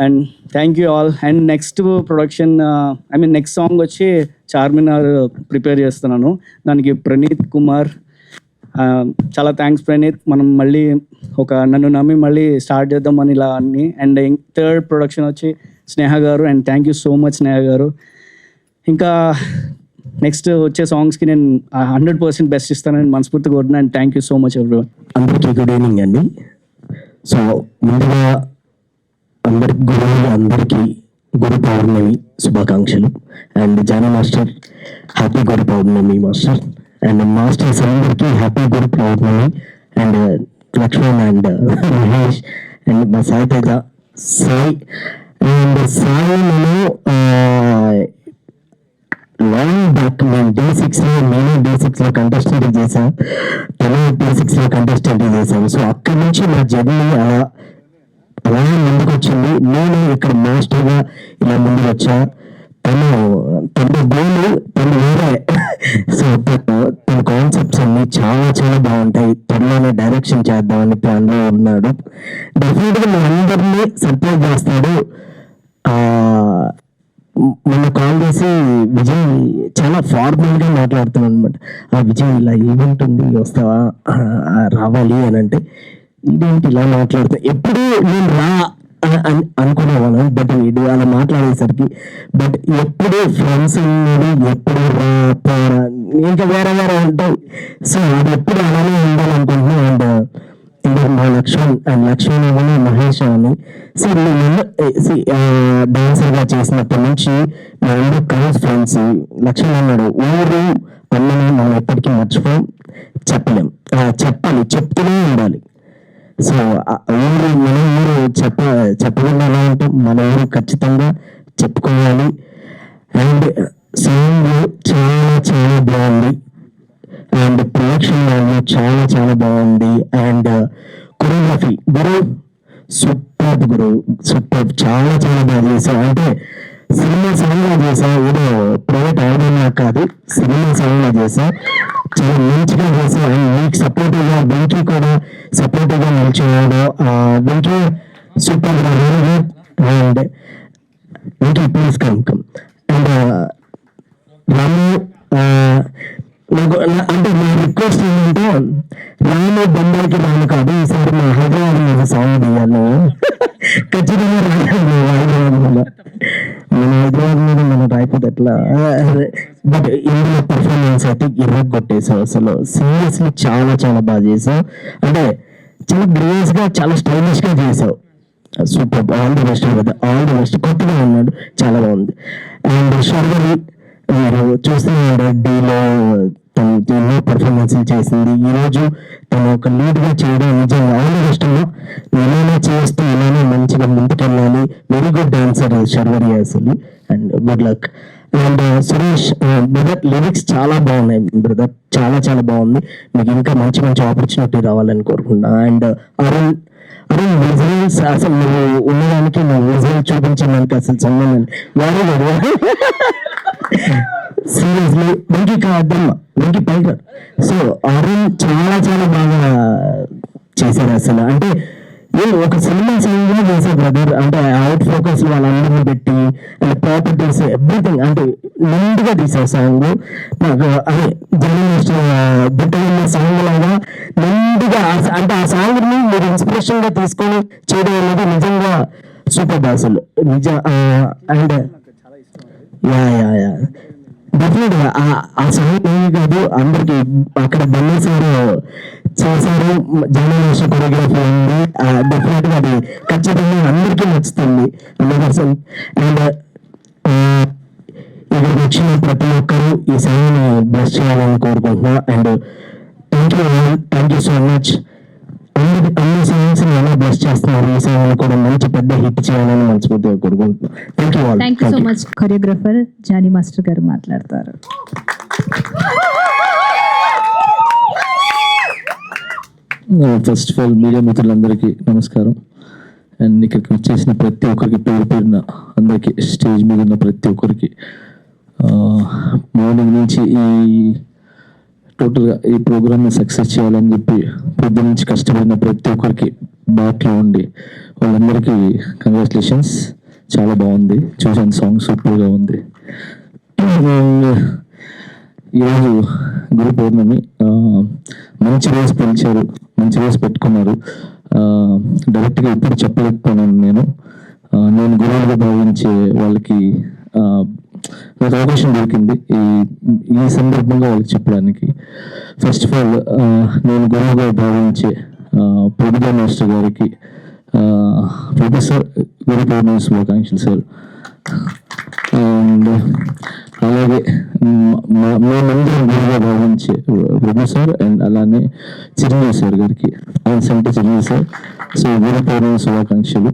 And thank you all. And next production next song వచ్చి చార్మినార్ ప్రిపేర్ చేస్తున్నాను, దానికి ప్రణీత్ కుమార్. చాలా థ్యాంక్స్ ప్రణీత్, మనం మళ్ళీ నన్ను నమ్మి మళ్ళీ స్టార్ట్ చేద్దామని ఇలా అన్ని. అండ్ థర్డ్ ప్రొడక్షన్ వచ్చి స్నేహ గారు. And thank you so much Sneha గారు. ఇంకా నెక్స్ట్ వచ్చే సాంగ్స్కి నేను 100% బెస్ట్ ఇస్తానని మనస్ఫూర్తిగా కోరుతున్నాను. And thank you so much everyone. అందరికీ గుడ్ ఈవినింగ్ అండి. సో ముందుగా అందరికీ గురు పౌర్ణమి శుభాకాంక్షలు. And Johnny master happy Guru Purnima master. And masters అందరికీ happy Guru Purnima. And Lakshman and Mahesh and మా Sai Teja and Sai long back మేము D6లో కంటెస్టెంట్ చేసాం, తను D6లో కంటెస్టెంట్ చేశాను. సో అక్కడి నుంచి నా జర్నీ అలాగే ముందుకు వచ్చింది. నేను ఇక్కడ మాస్టర్గా ఇలా ముందుకు వచ్చా. తన గోలు వేరే. సో తన కాన్సెప్ట్స్ అన్ని చాలా చాలా బాగుంటాయి. త్వరలోనే డైరెక్షన్ చేద్దామని ప్లాన్లో ఉన్నాడు. డెఫినెట్గా మీ అందరినీ సర్ప్రైజ్ చేస్తాడు. మొన్న కాల్ చేసి విజయ్ చాలా ఫార్మల్గా మాట్లాడుతున్నాను అనమాట. విజయ్ ఇలా ఈవెంట్ ఉంది వస్తావా, రావాలి అని అంటే ఇదేంటి ఇలా మాట్లాడుతా, ఎప్పుడు నేను రా అనుకునేవాను. బట్ వీడు అలా మాట్లాడేసరికి బట్ ఎప్పుడు ఫ్రెండ్స్ ఎప్పుడు రా పోరా ఇంకా వేరే వేరే ఉంటాయి. సో అది ఎప్పుడు అలానే ఉండాలనుకుంటున్నాను. అండ్ ఇంకా మా లక్ష్మణ్ అని మహేష్ అని డాన్సర్గా చేసినప్పటి నుంచి మా అందరూ క్లోజ్ ఫ్రెండ్స్. లక్ష్మణ్ అన్నాడు, ఊరు అన్నని మనం ఎప్పటికీ మర్చిపోం, చెప్పలేం, చెప్పాలి, చెప్తూనే ఉండాలి. సో ఊరు మన ఊరు చెప్పకుండా ఎలా ఉంటాం, మన ఊరు ఖచ్చితంగా చెప్పుకోవాలి. అండ్ సాంగ్ చాలా చాలా బాగుంది. అండ్ ప్రొడక్షన్ వాల్యూ చాలా చాలా బాగుంది. అండ్ కొరియోగ్రఫీ గురు సూపర్ చాలా చాలా బాగా చేసావు. అంటే సినిమా సాంగ్లా చేసా, ఏదో ప్రైవేట్ ఆడియోలా కాదు, సినిమా సాంగ్లా చేసా, చాలా మంచిగా చేసా. అండ్ మీకు సపోర్టివ్గా వెంకీ కూడా సపోర్టివ్గా నిలిచేవాడు. Venky super and Venky please come. And Ramu అంటే నా రిక్వెస్ట్ ఏంటంటే రాము బొమ్మలకి రాను కాదు, ఈసారి మా హైదరాబాద్ మీద సాంగ్ తీయాలి. ఖచ్చితంగా హైదరాబాద్ మీద మనం రాయిపోతే ఎట్లా. బట్ ఇందులో పర్ఫార్మెన్స్ అయితే కొట్టేసావు. అసలు సీరియస్లీ చాలా చాలా బాగా చేసావు. అంటే చాలా గ్రేస్గా చాలా స్టైలిష్గా చేసావు. సూపర్, ఆల్ ది బెస్ట్ కదా, ఆల్ ది బెస్ట్. కొత్తగా ఉన్నాడు, చాలా బాగుంది. అండ్ శర్వరి మీరు చూస్తున్నారు, డీలో తను ఎన్నో పర్ఫార్మెన్స్లు చేసింది. ఈరోజు తను ఒక లీడ్గా చేయడం నిజంగా ఆల్ ది బెస్ట్. ఇలానే చేస్తూ ఇలానే మంచిగా ముందుకెళ్ళాలి. వెరీ గుడ్ డాన్సర్ శర్వరి అసలు. And good luck. And Suresh brother, lyrics చాలా బాగున్నాయి బ్రదర్, చాలా చాలా బాగుంది. మీకు ఇంకా మంచి మంచి ఆపర్చునిటీ రావాలని కోరుకుంటున్నా. అండ్ అరుణ్ విజువల్స్ అసలు నువ్వు ఉన్నదానికి నువ్వు విజువల్ చూపించడానికి అసలు సంబంధం వెరీ గుడ్. సీరియస్లీ వెంకీ కాదమ్మ, వెంకీ టైగర్. సో అరుణ్ చాలా చాలా బాగా చేశారు అసలు. అంటే నేను ఒక సినిమా సాంగ్గా చేశాను బ్రదర్. అంటే అవుట్ ఫోకస్ వాళ్ళందరినీ పెట్టి అండ్ ప్రాపర్టీస్ ఎవ్రీథింగ్ అంటే నిండుగా తీసావు సాంగ్. నాకు అదే జర్నలిస్ట్ బుట్టగిన్న సాంగ్ లాగా నిండుగా అంటే ఆ సాంగ్ని మీరు ఇన్స్పిరేషన్గా తీసుకొని చేయడం అనేది నిజంగా సూపర్ అసలు నిజ. అండ్ యా డెఫినెట్గా ఆ సాంగ్ ఏమి కాదు, అందరికి అక్కడ బల్లేసారు చేశారు. జర్నలిస్ట్ కొరియోగ్రఫీ ఉంది, డెఫినెట్గా అది ఖచ్చితంగా అందరికీ నచ్చుతుంది 100%. అండ్ ఇక్కడికి వచ్చిన ప్రతి ఒక్కరూ ఈ సాంగ్ని బ్లెస్ చేయాలని కోరుకుంటున్నా. And thank you so much. అన్ని సాంగ్స్ ఎలా బ్లెస్ చేస్తున్నారు, ఈ సాంగ్ కూడా మంచి పెద్ద హిట్ చేయాలని మనస్ఫూర్తిగా కోరుకుంటున్నాను. Thank you so much. Choreographer Jani master గారు మాట్లాడతారు. ఫస్ట్ ఆఫ్ ఆల్ మీడియా మిత్రులందరికీ నమస్కారం. అండ్ ఇక్కడికి వచ్చేసిన ప్రతి ఒక్కరికి పేరు పేరున అందరికీ, స్టేజ్ మీద ఉన్న ప్రతి ఒక్కరికి, మార్నింగ్ నుంచి టోటల్గా ఈ ప్రోగ్రామ్ని సక్సెస్ చేయాలని చెప్పి పొద్దు నుంచి కష్టపడిన ప్రతి ఒక్కరికి బాట్లో ఉండి వాళ్ళందరికీ కంగ్రాచులేషన్స్. చాలా బాగుంది, చూసాను సాంగ్ సూపర్గా ఉంది. ఈరోజు గురు పౌర్ణమి, మంచి రోజు పిలిచారు, మంచి రోజు పెట్టుకున్నారు. డైరెక్ట్గా ఎప్పుడు చెప్పలేకపోయినాను నేను గురువులుగా భావించే వాళ్ళకి నాకు అవకాశం దొరికింది ఈ సందర్భంగా వాళ్ళకి చెప్పడానికి. ఫస్ట్ ఆఫ్ ఆల్ నేను గురువుగా భావించే ప్రభుత్వ మాస్టర్ గారికి, ప్రొఫెసర్ గురు పౌర్ణమి శుభాకాంక్షలు సార్. అండ్ అలాగే మేమందరం గురువుగా భావించే ప్రొఫెసర్ అండ్ అలానే చిరంజీవి సార్ గారికి, ఆయన సంటే చిరంజీవి సార్. సో గురు పౌర్ణమి శుభాకాంక్షలు.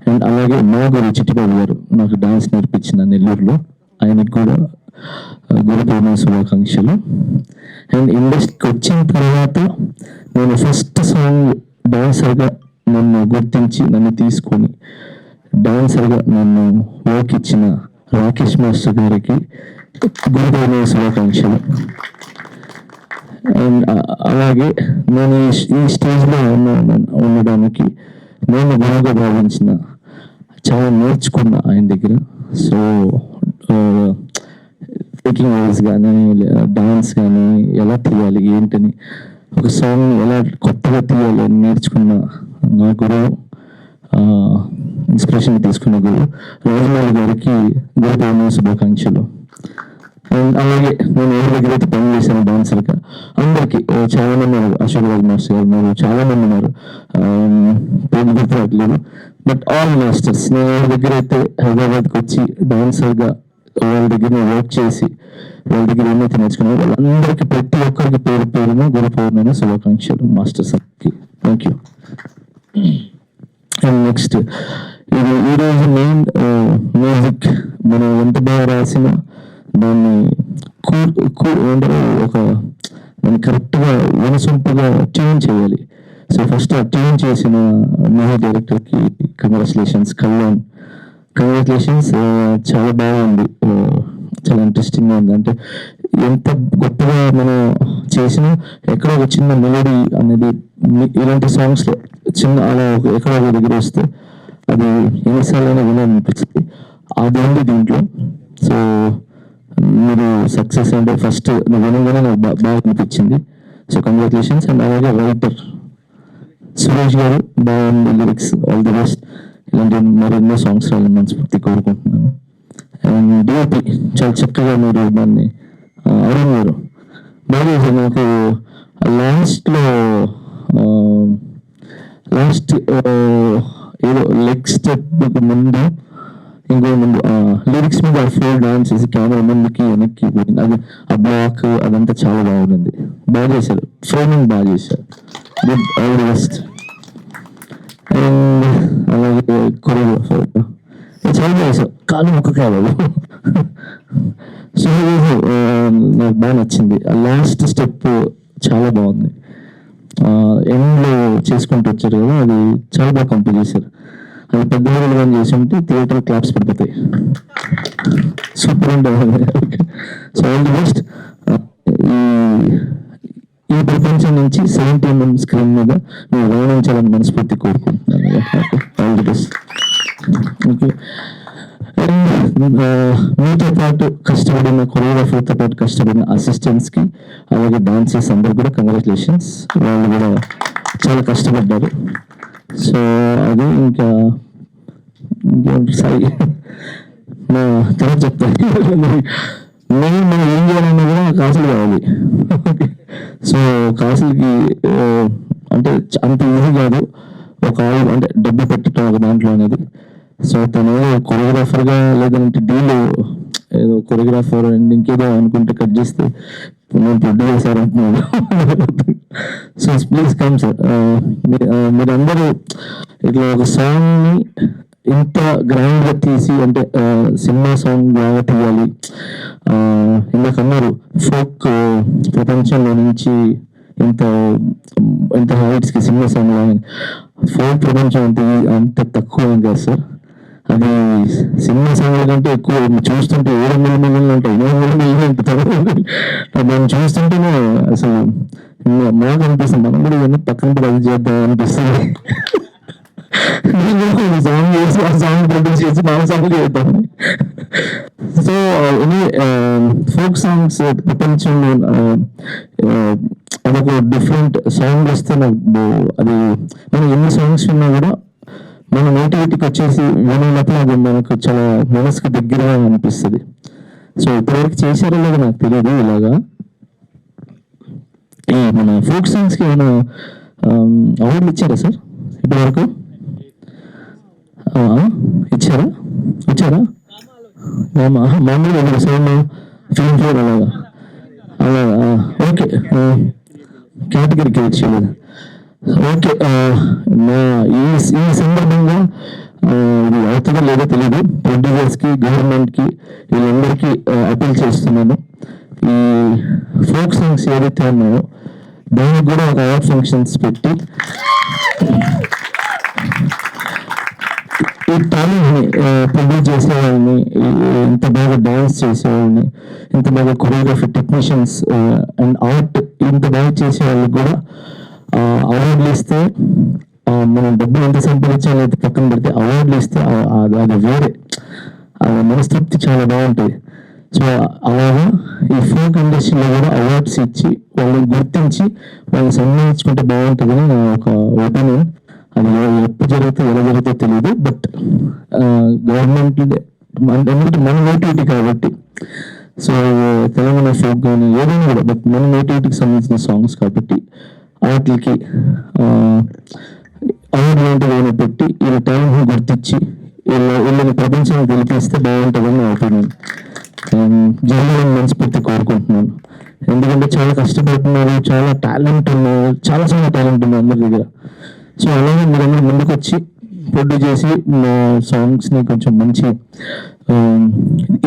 అండ్ అలాగే మా గురు చిట్టిబాబు గారు నాకు డాన్స్ నేర్పించిన నెల్లూరులో, ఆయనకి కూడా గురు పౌర్ణమి శుభాకాంక్షలు. అండ్ ఇండస్ట్రీకి వచ్చిన తర్వాత నేను ఫస్ట్ సాంగ్ డాన్సర్గా నన్ను గుర్తించి నన్ను తీసుకొని డాన్సర్గా నన్ను వర్క్ ఇచ్చిన రాకేష్ మాస్టర్ గారికి గురు పౌర్ణమి శుభాకాంక్షలు. అండ్ అలాగే నేను ఈ స్టేజ్లో ఉండడానికి నేను గురువుగా భావించిన చాలా నేర్చుకున్నా ఆయన దగ్గర. సో టేకింగ్ వాయిస్ కానీ డాన్స్ కానీ ఎలా తీయాలి ఏంటని, ఒక సాంగ్ ఎలా కొత్తగా తీయాలి అని నేర్చుకున్న నా గురువు, ఇన్స్పిరేషన్ తీసుకున్న గురువు రాజమౌళి గారికి గురు పౌర్ణమి శుభాకాంక్షలు. అండ్ అలాగే నేను ఎవరి దగ్గర అయితే పని చేశాను డాన్సర్గా అందరికీ చాలా మంది ఉన్నారు, అశోక్ రాజ్ మాస్టర్ గారు ఉన్నారు, చాలా మంది ఉన్నారు, పేరు గుర్తురాట్లేదు. బట్ ఆల్ మాస్టర్స్, నేను ఎవరి దగ్గర అయితే హైదరాబాద్కి వచ్చి డాన్సర్గా వాళ్ళ దగ్గర వర్క్ చేసి వాళ్ళ దగ్గర ఏమైతే నేర్చుకున్నారో వాళ్ళందరికీ ప్రతి ఒక్కరికి పేరు పేరున గురు పౌర్ణమి శుభాకాంక్షలు మాస్టర్స్ కి. Thank you. అండ్ నెక్స్ట్ ఈరోజు మెయిన్ మ్యూజిక్ మనం ఎంత బాగా రాసినా దాన్ని ఒక దాన్ని కరెక్ట్గా వినసొంపుగా ట్యూన్ చేయాలి. సో ఫస్ట్ ఆ ట్యూన్ చేసిన మ్యూజిక్ డైరెక్టర్కి కంగ్రాచులేషన్స్. కంగ్రాచులేషన్స్. చాలా బాగుంది, చాలా ఇంట్రెస్టింగ్గా ఉంది. అంటే ఎంత గొప్పగా మనం చేసినా ఎక్కడో ఒక చిన్న మెలోడీ అనేది ఇలాంటి సాంగ్స్లో చిన్న అలా ఎక్కడో ఒక దగ్గర వస్తే అది ఎన్నిసార్లైనా వినాలనిపిస్తుంది. అది ఉంది దీంట్లో. సో మీరు సక్సెస్ అంటే ఫస్ట్ వినగానే నాకు బాగా అనిపించింది. So congratulations. అండ్ అలాగే రైటర్ సురేష్ గారు, బాగుంది లిరిక్స్, ఆల్ ది బెస్ట్. ఇలాంటి మరెన్నో సాంగ్స్ రావాలని మనస్ఫూర్తి కోరుకుంటున్నాను. అండ్ డిఓపి చాలా చక్కగా మీరు దాన్ని అరుణ్ గారు బాగా చేశారు. నాకు లాస్ట్ ఏదో లెగ్ స్టెప్ ముందు ఇంకో ముందు లిరిక్స్ మీద ఫోర్ డాన్స్ చేసి కెమెరా ముందుకి వెనక్కి పోయింది. అది ఆ బ్లాక్ అదంతా చాలా బాగుంది, బాగా చేశారు. ఫ్రేమింగ్ బాగా చేశారు. Good, all the best. And అలాగే కొరియోగ్రాఫర్ చాలా చేశారు, కాలు ముక్క కాదు. సో నాకు బాగా నచ్చింది. ఆ లాస్ట్ స్టెప్ చాలా బాగుంది. ఎండ్లో చేసుకుంటూ వచ్చారు కదా, అది చాలా బాగా కంప్లీట్ చేశారు. అది పెద్ద లెవెల్ కానీ చేసి ఉంటే థియేటర్ క్లాప్స్ పడిపోతాయి. సూపర్ ఉంటుంది. So all the best. ఈ ప్రపంచం నుంచి 70mm స్క్రీన్ మీద నేను రాణించాలని మనస్ఫూర్తి కోరుకుంటున్నాను. All the best. ఓకే. మీతో పాటు కష్టపడిన కొరియోగ్రాఫర్తో పాటు కష్టపడిన అసిస్టెంట్స్కి అలాగే డాన్సర్స్ అందరు కూడా కంగ్రాచులేషన్స్. వాళ్ళు కూడా చాలా కష్టపడ్డారు. సో అది ఇంకా సారీ నా తర్వాత చెప్తాను. మెయిన్ మనం ఏం చేయాలన్నా కూడా కాసులు కావాలి. సో కాసులకి అంటే అంత ఈజీ కాదు ఒక అంటే డబ్బు పెట్టడం ఒక దాంట్లో అనేది. సో తను కొరియోగ్రాఫర్గా లేదంటే డీలో ఏదో కొరియోగ్రాఫర్ అండ్ ఇంకేదో అనుకుంటే కట్ చేస్తే నేను ప్రొడ్యూస్ చేశారంటున్నాను. So please come sir. మీరందరూ ఇట్లా ఒక సాంగ్ని ఇంత గ్రాండ్గా తీసి అంటే సినిమా సాంగ్ బాగా తీయాలి. ఇందాకన్నారు ఫోక్ ప్రపంచంలో నుంచి ఇంత హైట్స్కి సినిమా సాంగ్ లాగా. ఫోక్ ప్రపంచం అంత తక్కువ ఏం కాదు సార్. అది సినిమా సాంగ్ల కంటే ఎక్కువ చూస్తుంటే 700 మిలియన్లు ఉంటాయి, 800 మిలియన్లు ఉంటుంది. దాన్ని చూస్తుంటేనే అసలు మాకు అనిపిస్తుంది మనం కూడా ఇవన్నీ పక్కన కూడా అది చేద్దాం అనిపిస్తుంది. సాంగ్ చేసి ఆ సాంగ్ ప్రొడ్యూస్ చేసి నా సాంగ్ చేద్దాం. సో ఫోక్ సాంగ్స్ ప్రపంచంలో అదొక డిఫరెంట్ సాంగ్ వస్తే నాకు అది మనం ఎన్ని సాంగ్స్ విన్నా కూడా మన నేటివిటీకి వచ్చేసి వినప్పుడు అది మనకు చాలా మనసుకు దగ్గరగా అనిపిస్తుంది. సో ఇప్పటివరకు చేశారో లేదో నాకు తెలియదు. ఇలాగా ఈ మన ఫోక్ సాంగ్స్కి ఏమైనా అవార్డులు ఇచ్చారా సార్ ఇప్పటివరకు? ఇచ్చారా? మామూలుగా సార్ ఫిల్మ్ ఫేర్ అలాగా ఓకే, కేటగిరీకి ఇచ్చేది. ఓకే. ఈ సందర్భంగా ఇది అవుతుందో లేదో తెలియదు. ప్రొడ్యూసర్స్కి, గవర్నమెంట్కి, వీళ్ళందరికీ అపీల్ చేస్తున్నాను. ఈ ఫోక్ సాంగ్స్ ఏదైతే ఉన్నాయో దానికి కూడా ఒక అవార్డ్ ఫంక్షన్స్ పెట్టి ఈ టాలెంట్ని ప్రొడ్యూస్ చేసేవాళ్ళని, ఇంత బాగా డ్యాన్స్ చేసేవాళ్ళని, ఇంత బాగా కొరియోగ్రఫీ టెక్నీషియన్స్ అండ్ ఆర్ట్ ఇంత బాగా చేసే వాళ్ళకి కూడా అవార్డులు ఇస్తే మనం డబ్బులు ఎంత సంపాదించాలో అయితే పక్కన పెడితే అవార్డులు ఇస్తే అది వేరే మనస్తృప్తి చాలా బాగుంటుంది. సో అలాగా ఈ ఫోక్ ఇండస్ట్రీలో కూడా అవార్డ్స్ ఇచ్చి వాళ్ళని గుర్తించి వాళ్ళని సన్మానించుకుంటే బాగుంటుందని నా ఒక ఒపీనియన్. అది ఎప్పుడు జరుగుతుందో ఎలా జరుగుతుందో తెలియదు, బట్ గవర్నమెంట్ ఎందుకంటే మన నేటివిటీ కాబట్టి, సో తెలంగాణ ఫోక్ కానీ ఏదైనా కూడా బట్ మన నేటివిటీకి సంబంధించిన సాంగ్స్ కాబట్టి వాటికి అవార్డు లాంటివి ఏమైనా పెట్టి వీళ్ళ టాలెంట్ని గుర్తించి వీళ్ళని ప్రపంచాన్ని తెలిపిస్తే బాగుంటుందని నా ఒపీనియన్. జరగాలని మనస్ఫూర్తి కోరుకుంటున్నాను. ఎందుకంటే చాలా కష్టపడుతున్నారు, చాలా టాలెంట్ ఉన్నారు, చాలా టాలెంట్ ఉంది అందరి దగ్గర. సో అలాగే మీరందరూ ముందుకు వచ్చి ప్రొడ్యూస్ చేసి సాంగ్స్ని కొంచెం మంచి ఈ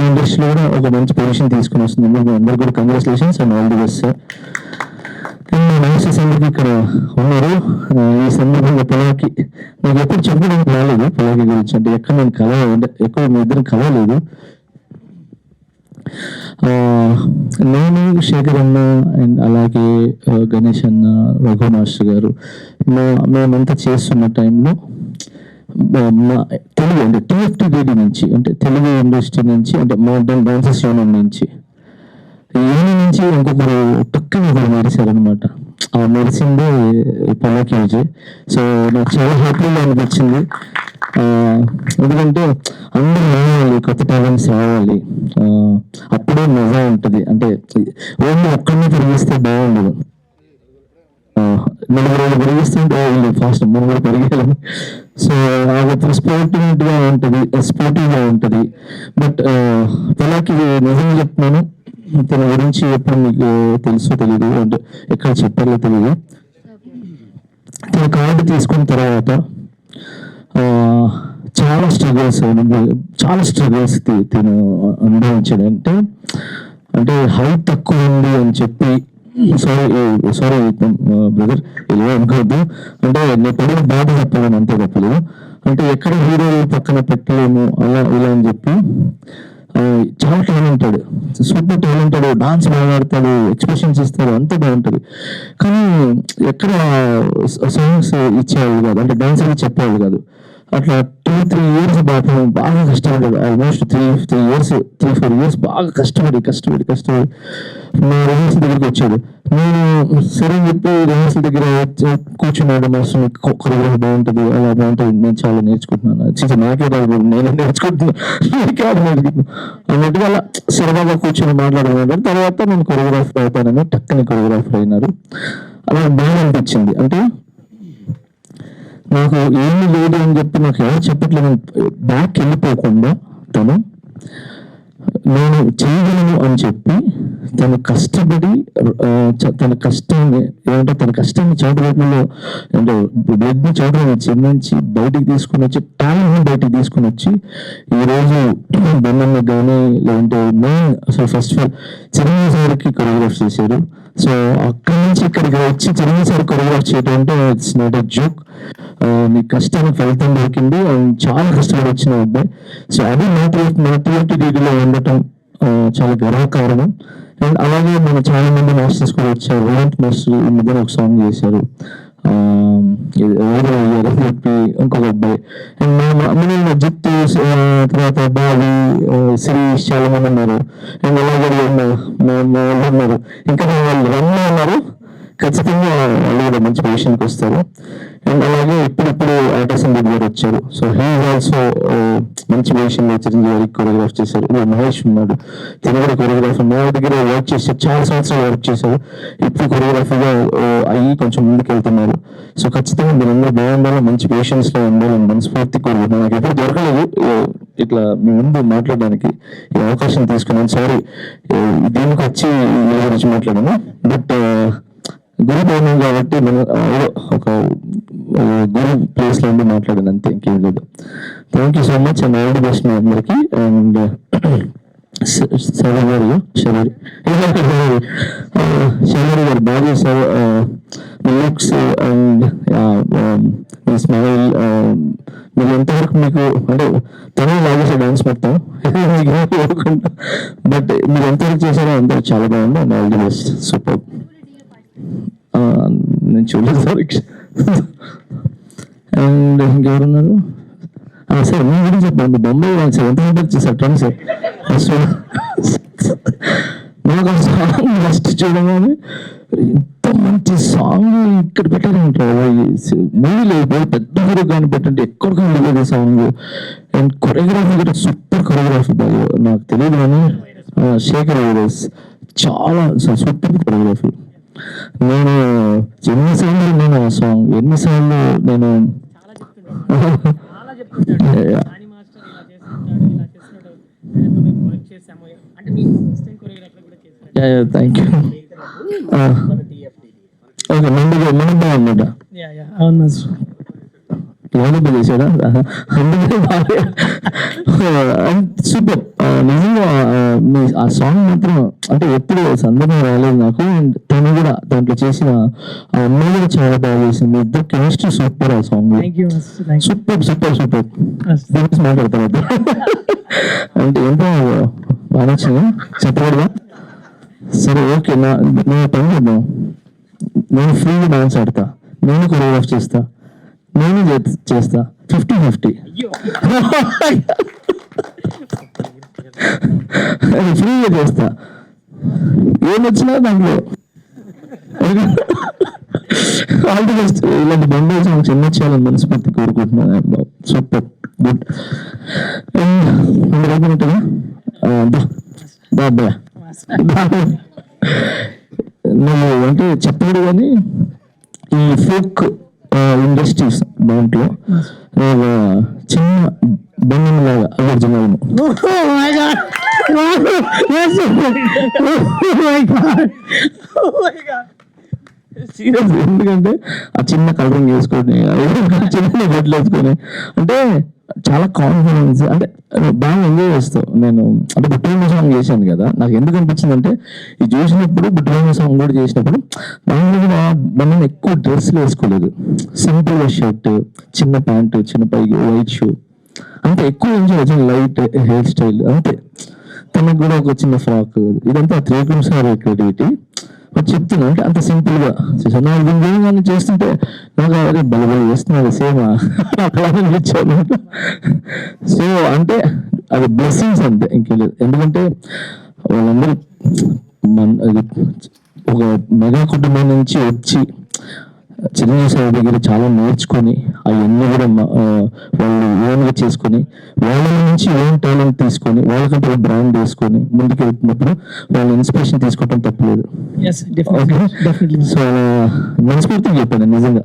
ఇండస్ట్రీలో కూడా ఒక మంచి పొజిషన్ తీసుకుని వస్తుంది. అందరూ కూడా congratulations and all the best sir. అందరికీ ఇక్కడ ఉన్నారు. ఈ సందర్భంగా పొలాకి నాకు ఎప్పుడు చెప్పడానికి రాలేదు పొలాకి గురించి, అంటే ఎక్కడ నేను ఎక్కడ మీ ఇద్దరు కలవలేదు. నేను శేఖర్ అన్న అండ్ అలాగే గణేష్ అన్న, రఘు మాస్టర్ గారు మేమంతా చేస్తున్న టైంలో తెలుగు అంటే TFTDD నుంచి, అంటే తెలుగు ఇండస్ట్రీ నుంచి, అంటే మోడర్న్ డాన్సెస్ యూనియన్ నుంచి ఇంకొకరు పక్కన ఒకరు మెరిశారనమాట. ఆ మెరిసిందే పొలాకి విజయ్. సో నాకు చాలా హ్యాపీగా అనిపించింది. ఎందుకంటే అందరూ రావాలి, కొత్త టాలెంట్స్ రావాలి, అప్పుడే మజా ఉంటుంది. అంటే ఓన్లీ ఒక్కడిని పెరిగిస్తే బాగుండదు. నలుగురు పెరిగిస్తుంటే ఫాస్ట్ మనం కూడా పెరిగేయాలని. సో అది స్పోర్టివ్గా ఉంటుంది. బట్ పొలాకి నిజంగా చెప్తున్నాను, తన గురించి ఎప్పుడు మీకు తెలుసో తెలియదు, అంటే ఎక్కడ చెప్పాలో తెలియదు. తన కార్డు తీసుకున్న తర్వాత చాలా స్ట్రగుల్స్ తిను అనుభవించాడు. అంటే హైట్ తక్కువ ఉంది అని చెప్పి, సారీ బ్రదర్ ఇలా అనుకోవద్దు, అంటే నేను పడిన బాధ చెప్పలేను, అంతే తప్పలేదు. అంటే ఎక్కడ హీరోలు పక్కన పెట్టలేము అలా ఇలా అని చెప్పి చాలా టాలెంటెడ్, సూపర్ టాలెంటెడ్, డాన్స్ బాగా ఆడతాడు, ఎక్స్ప్రెషన్స్ ఇస్తాడు, అంతా బాగుంటుంది. కానీ ఎక్కడ సాంగ్స్ ఇచ్చేవాళ్ళు కాదు, అంటే డాన్స్ అని చెప్పేవాళ్ళు కాదు. అట్లా 2-3 years బాగా కష్టపడ్డాడు. ఆల్మోస్ట్ 3-4 years బాగా కష్టపడి మా రిహార్సల్ దగ్గరికి వచ్చాడు. నేను సరే చెప్పి రిహార్సల్ దగ్గర కూర్చున్నాడు. మాస్టర్ కొరియోగ్రఫీ బాగుంటుంది, అలా బాగుంటుంది, నేను చాలా నేర్చుకుంటున్నాను, నాకే రాదు, నేనే నేర్చుకుంటున్నాను అన్నట్టుగా అలా సరదాగా కూర్చొని మాట్లాడుకున్నాడు. తర్వాత నేను కొరియోగ్రాఫర్ అవుతానని టక్కని కొరియోగ్రాఫర్ అయినారు. అలా బాగా అనిపించింది. అంటే నాకు ఏమి లేదు అని చెప్పి నాకు ఎవరు చెప్పట్లేదు, బ్యాక్ వెళ్ళిపోకుండా తను నేను చేయగలను అని చెప్పి తను కష్టపడి తన కష్టాన్ని చోటలో అంటే బ్లడ్ని చోటలో చెందించి బయటికి తీసుకుని వచ్చి టాలెంట్ని బయటికి తీసుకుని వచ్చి ఈరోజు బొమ్మన్న కానీ లేదంటే మెయిన్ అసలు ఫస్ట్ ఆఫ్ ఆల్ చిరంజీవి సార్కి కొరియోగ్రాఫ్ చేశారు. సో అక్కడి నుంచి ఇక్కడికి వచ్చి చిరంజీవి సార్ కొరియోగ్రాఫ్ చేయడం అంటే ఇట్స్ నాట్ ఎ జోక్. నీ కష్టానికి ఫలితం దొరికింది, చాలా కష్టపడి వచ్చిన అబ్బాయి. సో అది TFTDDలో ఉండటం చాలా గర్వకారణం. అండ్ అలాగే మన చాలా మంది మాస్టర్స్ కూడా వచ్చారు. రేవంత్ మాస్టర్ ఈ మధ్యన ఒక సాంగ్ చేశారు, చెప్పి ఇంకొక అబ్బాయి. అండ్ జిత్తు, తర్వాత బావి, శిరీష్, చాలా మంది ఉన్నారు. అండ్ అలాగే ఉన్నారు, ఇంకా వాళ్ళు రన్ ఉన్నారు. ఖచ్చితంగా వాళ్ళు కూడా మంచి పొజిషన్కి వస్తారు. అండ్ అలాగే ఇప్పుడు ఆటోసం రెడ్డి గారు వచ్చారు. సో హీ ఆల్సో మంచి పొజిషన్లో చిరంజీవి గారికి కొరియోగ్రాఫ్ చేశారు. మహేష్ ఉన్నాడు, తన కూడా కొరియోగ్రాఫర్ మా దగ్గర వర్క్ చేశారు, చాలా సంవత్సరాలు వర్క్ చేశారు. ఇప్పుడు కొరియోగ్రాఫర్గా అయ్యి కొంచెం ముందుకు వెళ్తున్నారు. సో ఖచ్చితంగా మీరు అందరూ బాగుండాలి, మంచి పొజిషన్స్లో ఉండాలని మనస్ఫూర్తి కోరుకుంటున్నాను. నాకు ఎప్పుడు దొరకలేదు ఇట్లా మీ ముందు మాట్లాడడానికి ఈ అవకాశం తీసుకున్నాను. సారీ దీనికి వచ్చి మీ గురించి మాట్లాడాను, బట్ గురు పౌర్ణమి కాబట్టి మనం ఒక గురు ప్లేస్ లో ఉండి మాట్లాడాను, అంతే, ఇంకేం లేదు. Thank you so much and all the best మీ అందరికి. అండ్ శరీర్ గారు బాగా చేశారు. లుక్స్ అండ్ మీ స్మైల్, మీరు ఎంతవరకు మీకు అంటే తనే లాగేసే డాన్స్ మొత్తం బట్ మీరు ఎంతవరకు చేశారో అంతా చాలా బాగుంది. And all the best. Super. నేను చూడలేదు సార్. అండ్ ఇంకెవరున్నారు సార్? మీ గురించి చెప్పండి. బొంబాయి సార్ ఎంత చేశారు ట్రెండ్ సార్? నాకు సాంగ్ ఫస్ట్ చూడగానే ఇంత మంచి సాంగ్ ఇక్కడ పెట్టారంటారు. మూవీలో పెద్ద హీరో కానీ పెట్టండి ఎక్కడ కానీ సాంగ్. అండ్ కొరియోగ్రఫీ కూడా సూపర్ కొరియోగ్రఫీ. బాగా నాకు తెలియదు కానీ శేఖర్ చాలా సూపర్ కొరియోగ్రఫీ. నేను ఎన్నిసార్లు నేను ఆ సాంగ్ ఎన్నిసార్లు నేను థ్యాంక్ యూ. ఓకే మన బాగున్నట లోనప్పుడు చేశాడా? అందుకే సూపర్. నిజంగా మీ ఆ సాంగ్ మాత్రం అంటే ఎప్పుడు సందర్భం రాలేదు నాకు. తను కూడా దాంట్లో చేసిన ఆ అమ్మాయి కూడా చాలా బాగా చేసింది. ఇద్దరు కెమిస్ట్రీ సూపర్. ఆ సాంగ్ సూపర్ సూపర్ సూపర్. మాట్లాడతాను అంటే ఎంత బాగా నచ్చింది చెప్పకూడదా? సరే ఓకే. నేను పని చేద్దాం. నేను ఫ్రీగా డాన్స్ ఆడతా, నేను కొరియోగ్రాఫ్ చేస్తా, నేను చేస్తా 50-50 ఫ్రీగా చేస్తా. ఏమొచ్చినా దాంట్లో ఆల్ ది బెస్ట్. ఇలాంటి బొంబాయి సాంగ్స్ ఎన్నో చేయాలని మనస్ఫూర్తి కోరుకుంటున్నాను. Super good. అయిపోయినట్టుగా బాబా నువ్వు అంటే చెప్పాడు కానీ ఈ ఫోక్ ఇండస్ట్రీస్ దాంట్లో చిన్న బంధంలాగా అర్జునాలను సీరియస్. ఎందుకంటే ఆ చిన్న కలరింగ్ వేసుకొని చిన్న బట్టలు వేసుకొని అంటే చాలా కాన్ఫిడెన్స్ అంటే బాగా ఎంజాయ్ చేస్తావు. నేను అంటే బుట్టమైన సాంగ్ చేశాను కదా, నాకు ఎందుకు అనిపించింది అంటే ఇది చూసినప్పుడు బుట్టమైన సాంగ్ కూడా చేసినప్పుడు దాంట్లో కూడా మనం ఎక్కువ డ్రెస్లు వేసుకోలేదు. సింపుల్ షర్ట్, చిన్న ప్యాంటు, చిన్న పైకి వైట్ షూ, అంతే. ఎక్కువ ఎంజాయ్ వచ్చింది. లైట్ హెయిర్ స్టైల్ అంతే. తనకు కూడా ఒక చిన్న ఫ్రాక్. ఇదంతా త్రివిక్రమ్ సార్ క్రియేటివిటీ. చెప్తున్నా అంటే అంత సింపుల్ గా చేశాను. నాకు దీన్ని చేస్తుంటే నాకు అదే బలబలి చేస్తున్నారు సేమ్ అట్లా అనిపించాను. సో అంటే అది బ్లెస్సింగ్స్ అంతే, ఇంకేలేదు. ఎందుకంటే వాళ్ళందరూ ఒక మెగా కుటుంబం నుంచి వచ్చి చిరంజీవి సార్ దగ్గర చాలా నేర్చుకొని అవన్నీ కూడా వాళ్ళు ఓన్గా చేసుకొని వాళ్ళ నుంచి ఓన్ టాలెంట్ తీసుకొని వాళ్ళకంటే బ్రాండ్ వేసుకొని ముందుకు వెళ్తున్నప్పుడు వాళ్ళ ఇన్స్పిరేషన్ తీసుకోవడం తప్పలేదు. సో మనస్ఫూర్తిగా చెప్పాను నిజంగా.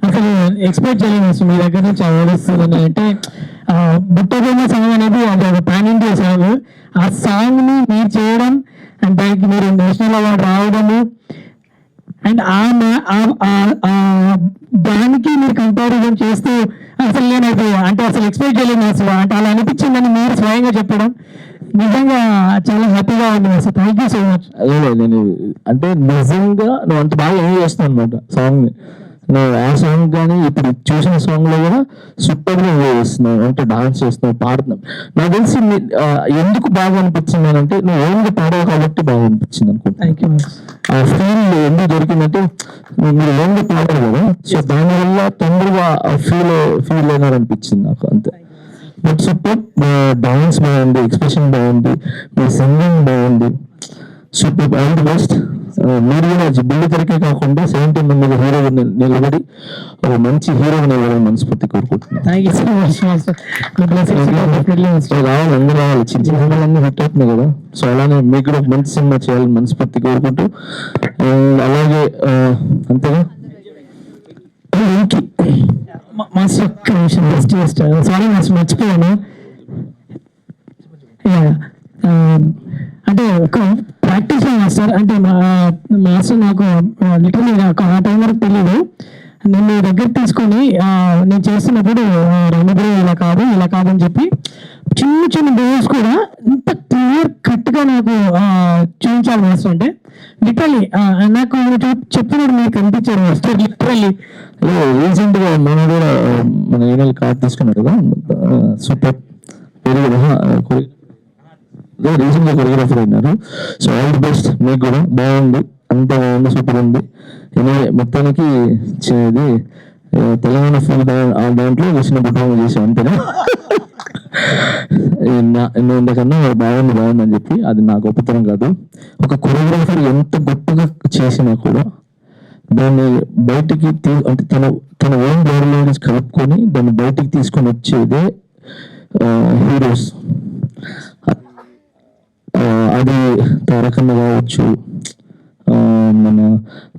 అసలు ఎక్స్పెక్ట్ చేయలేదు మీ దగ్గర నుంచి ఆలోచిస్తుంది అంటే బుట్టబొమ్మ సాంగ్ అనేది అది ఒక పాన్ ఇండియా సాంగ్. ఆ సాంగ్ ని మీరు చేయడం అండ్ దానికి మీరు నేషనల్ అవార్డు రావడము అండ్ దానికి మీరు కంపారిజన్ చేస్తూ అసలు నేను అంటే అసలు ఎక్స్పెక్ట్ చేయలేదు అసలు. అంటే అలా అనిపించిందని మీరు స్వయంగా చెప్పడం నిజంగా చాలా హ్యాపీగా ఉంది అసలు. Thank you so much. అదే నేను అంటే నిజంగా నువ్వు అంత బాగా ఎంజాయ్ చేస్తావు అనమాట సాంగ్ ని. నువ్వు ఆ సాంగ్ కానీ ఇప్పుడు చూసిన సాంగ్ లో కూడా సూపర్ గా ఎంజాయ్ చేస్తున్నావు. అంటే డాన్స్ చేస్తున్నావు, పాడుతున్నావు. నాకు తెలిసి ఎందుకు బాగా అనిపించింది అంటే నువ్వు ఓన్గా పాడావు కాబట్టి బాగా అనిపించింది అనుకుంటా. ఆ ఫీల్ ఎందుకు దొరికిందంటే మీరు ఓన్గా పాడారు కదా, సో దానివల్ల తొందరగా ఫీల్ అయినారు అనిపించింది నాకు అంతే. But super. డాన్స్ బాగుంది, ఎక్స్ప్రెషన్ బాగుంది, మీ సింగింగ్ బాగుంది. సూపర్. All the best. మీరు కూడా బిల్లు తరకే కాకుండా 70 మంది హీరో నిలబడి ఒక మంచి హీరోగా నిలబడి మనస్ఫూర్తి కోరుకుంటున్నాను. రావాలి, అందరూ రావాలి. చిన్న చిన్న సినిమాలన్నీ హిట్ అవుతున్నాయి కదా, సో అలానే మీకు కూడా ఒక మంచి సినిమా చేయాలని మనస్ఫూర్తి కోరుకుంటూ అలాగే అంతేగా మాస్టర్ ఒక్క నిమిషం జస్ట్ సారీ మాస్టర్ మర్చిపోయాను. అంటే ఒక ప్రాక్టీస్ మాస్టర్ అంటే మాస్టర్ నాకు లిటరలీ ఆ టైం వరకు తెలియదు. నేను మీ దగ్గర తీసుకొని నేను చేస్తున్నప్పుడు రామగురు ఇలా కాదు అని చెప్పి చిన్న చిన్న డోర్స్ కూడా ఇంత క్లియర్ కట్గా నాకు చూపించాలి మాస్టర్. అంటే లిటరల్లీ నాకు ఆయన చెప్పినప్పుడు మీకు అనిపించారు మాస్టర్ లిటరల్లీ. రీసెంట్ గా మన కూడా మన ఏరియాలో కార్డ్ తీసుకున్నారు కదా, సూపర్ వెరీ గుడ్. రీసెంట్ గా కొరియోగ్రాఫర్ అయినారు. సో ఆల్ ది బెస్ట్ మీకు కూడా. బాగుంది, అంత బాగుంది, సూపర్ ఉంది. మొత్తానికి ఇది తెలంగాణ ఫుల్ దాంట్లో వచ్చిన బుట్టం చేసాం అంతేనా. నేను ఇంతకన్నా బాగుంది అని చెప్పి, అది నా గొప్పతనం కాదు. ఒక కొరియోగ్రాఫర్ ఎంత గొప్పగా చేసినా కూడా దాన్ని బయటికి అంటే తన ఓన్ బాడీ లాంగ్వేజ్ కలుపుకొని దాన్ని బయటికి తీసుకొని వచ్చేదే హీరోస్. అది తారకన్న కావచ్చు, మన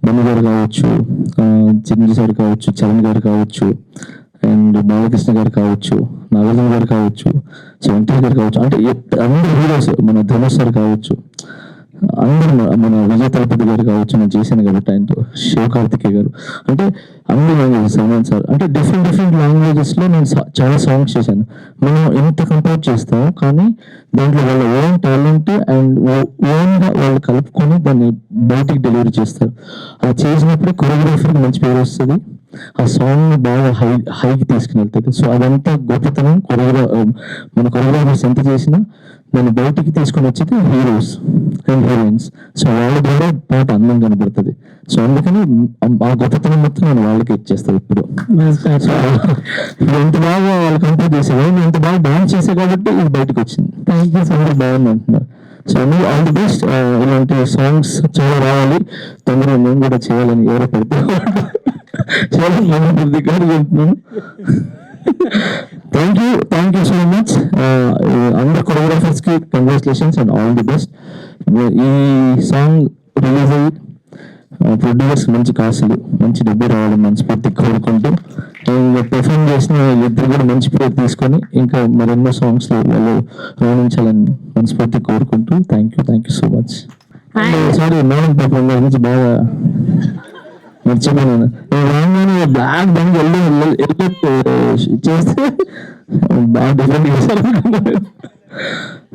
బన్ను గారు కావచ్చు, చిరంజీవి సార్ కావచ్చు, చరణ్ గారు కావచ్చు, అండ్ బాలకృష్ణ గారు కావచ్చు, నాగార్జున గారు కావచ్చు, ఎన్టీఆర్ గారు కావచ్చు, అంటే అందరు హీరోస్, మన ధనుష్ సార్ కావచ్చు, అందరూ, మన విజయ్ తలపతి గారు కావచ్చు, నేను చేశాను కాబట్టి ఆయనతో, శివకార్తికేయ గారు, అంటే అన్ని లాంగ్వేజెస్, సల్మాన్ సార్, అంటే డిఫరెంట్ లాంగ్వేజెస్లో నేను చాలా సాంగ్స్ చేశాను. మనం ఎంత కంపేర్ చేస్తామో కానీ దాంట్లో వాళ్ళ ఓన్ టాలెంట్ అండ్ ఓన్గా వాళ్ళు కలుపుకొని దాన్ని బయటికి డెలివరీ చేస్తారు. అలా చేసినప్పుడు కొరియోగ్రాఫర్కి మంచి పేరు వస్తుంది, ఆ సాంగ్ బాగా హైకి తీసుకుని వెళ్తుంది. సో అదంతా గొప్పతనం. మన కొరియోగ్రాఫర్స్ ఎంత చేసినా దాన్ని బయటికి తీసుకొని వచ్చేది హీరోస్ అండ్ హీరోయిన్స్. సో వాళ్ళ ద్వారా పాట అందం కనబడుతుంది. సో అందుకని ఆ గొప్పతనం మొత్తం నేను వాళ్ళకి ఇచ్చేస్తాను ఇప్పుడు. ఎంత బాగా వాళ్ళు కంపేర్ చేసేవాళ్ళు, నేను ఎంత బాగా డాన్స్ చేసే కాబట్టి ఇది బయటకు వచ్చింది. థ్యాంక్ యూ సో మచ్, బాగుంది అంటున్నారు. సో అందులో ఆల్ ది బెస్ట్. ఇలాంటి సాంగ్స్ చాలా రావాలి, తొందరగా మేము కూడా చేయాలని ఎవరో పెడితే చాలా మనస్ఫూర్తి గారు చెప్తున్నాను. Thank you so much. అందరు కొరియోగ్రాఫర్స్ కి congratulations and all the best. ఈ సాంగ్ రిలీజ్ అయ్యి ప్రొడ్యూసర్స్ మంచి కాసులు, మంచి డబ్బు రావడం మనస్ఫూర్తి కోరుకుంటూ, పెర్ఫార్మ్ చేసిన ఇద్దరు కూడా మంచి పేరు తీసుకొని ఇంకా మరెన్నో సాంగ్స్ వాళ్ళు రాణించాలని మనస్ఫూర్తి కోరుకుంటూ thank you so much. Sorry, Mohan పాపం గురించి బాగా మర్చిపోయాను. రాగానే బ్లాక్ బంక్ వెళ్ళి చేస్తే బాగా డిఫరెంట్ చేశారు.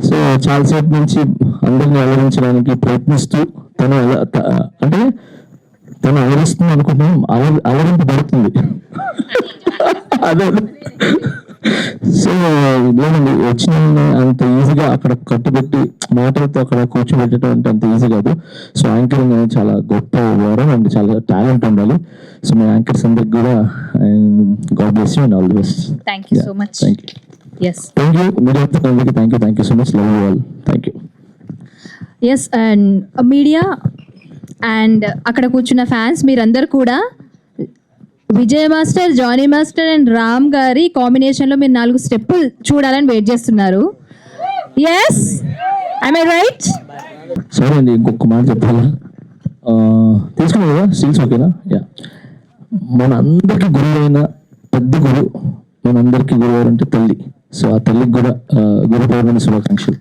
సో చాలాసేపు నుంచి అందరినీ అలరించడానికి ప్రయత్నిస్తూ అంటే తను అలరిస్తుంది అనుకుంటున్నాం, అలరింపబడుతుంది. అదే సో లేదండి, వచ్చిన అంత ఈజీగా అక్కడ కట్టుబెట్టి మాటలతో అక్కడ కూర్చోబెట్టడం అంటే అంత ఈజీ కాదు. సో యాంకరింగ్ అనేది చాలా గొప్ప వరం అండ్ చాలా టాలెంట్ ఉండాలి. సో మా యాంకర్స్ అందరికి కూడా god bless you and all the best. Thank you so much. Thank you మీరు అందరికీ thank you so much. Love you all. Thank you. Yes, and media and అక్కడ కూర్చున్న ఫ్యాన్స్ మీరందరూ కూడా Vijay master, Jani master and Ram గారి కాంబినేషన్లో మీరు 4 స్టెప్పులు చూడాలని వెయిట్ చేస్తున్నారు. Yes, I my right? సరే అండి, ఇంకొక మాట చెప్పాలా? తీసుకున్నావు కదా స్టిల్స్, ఓకేనా? యా, మన అందరికీ గురువైన పెద్ద గురు, మనందరికీ గురువు అంటే తల్లి. సో ఆ తల్లికి కూడా గురు పౌర్ణమి శుభాకాంక్షలు.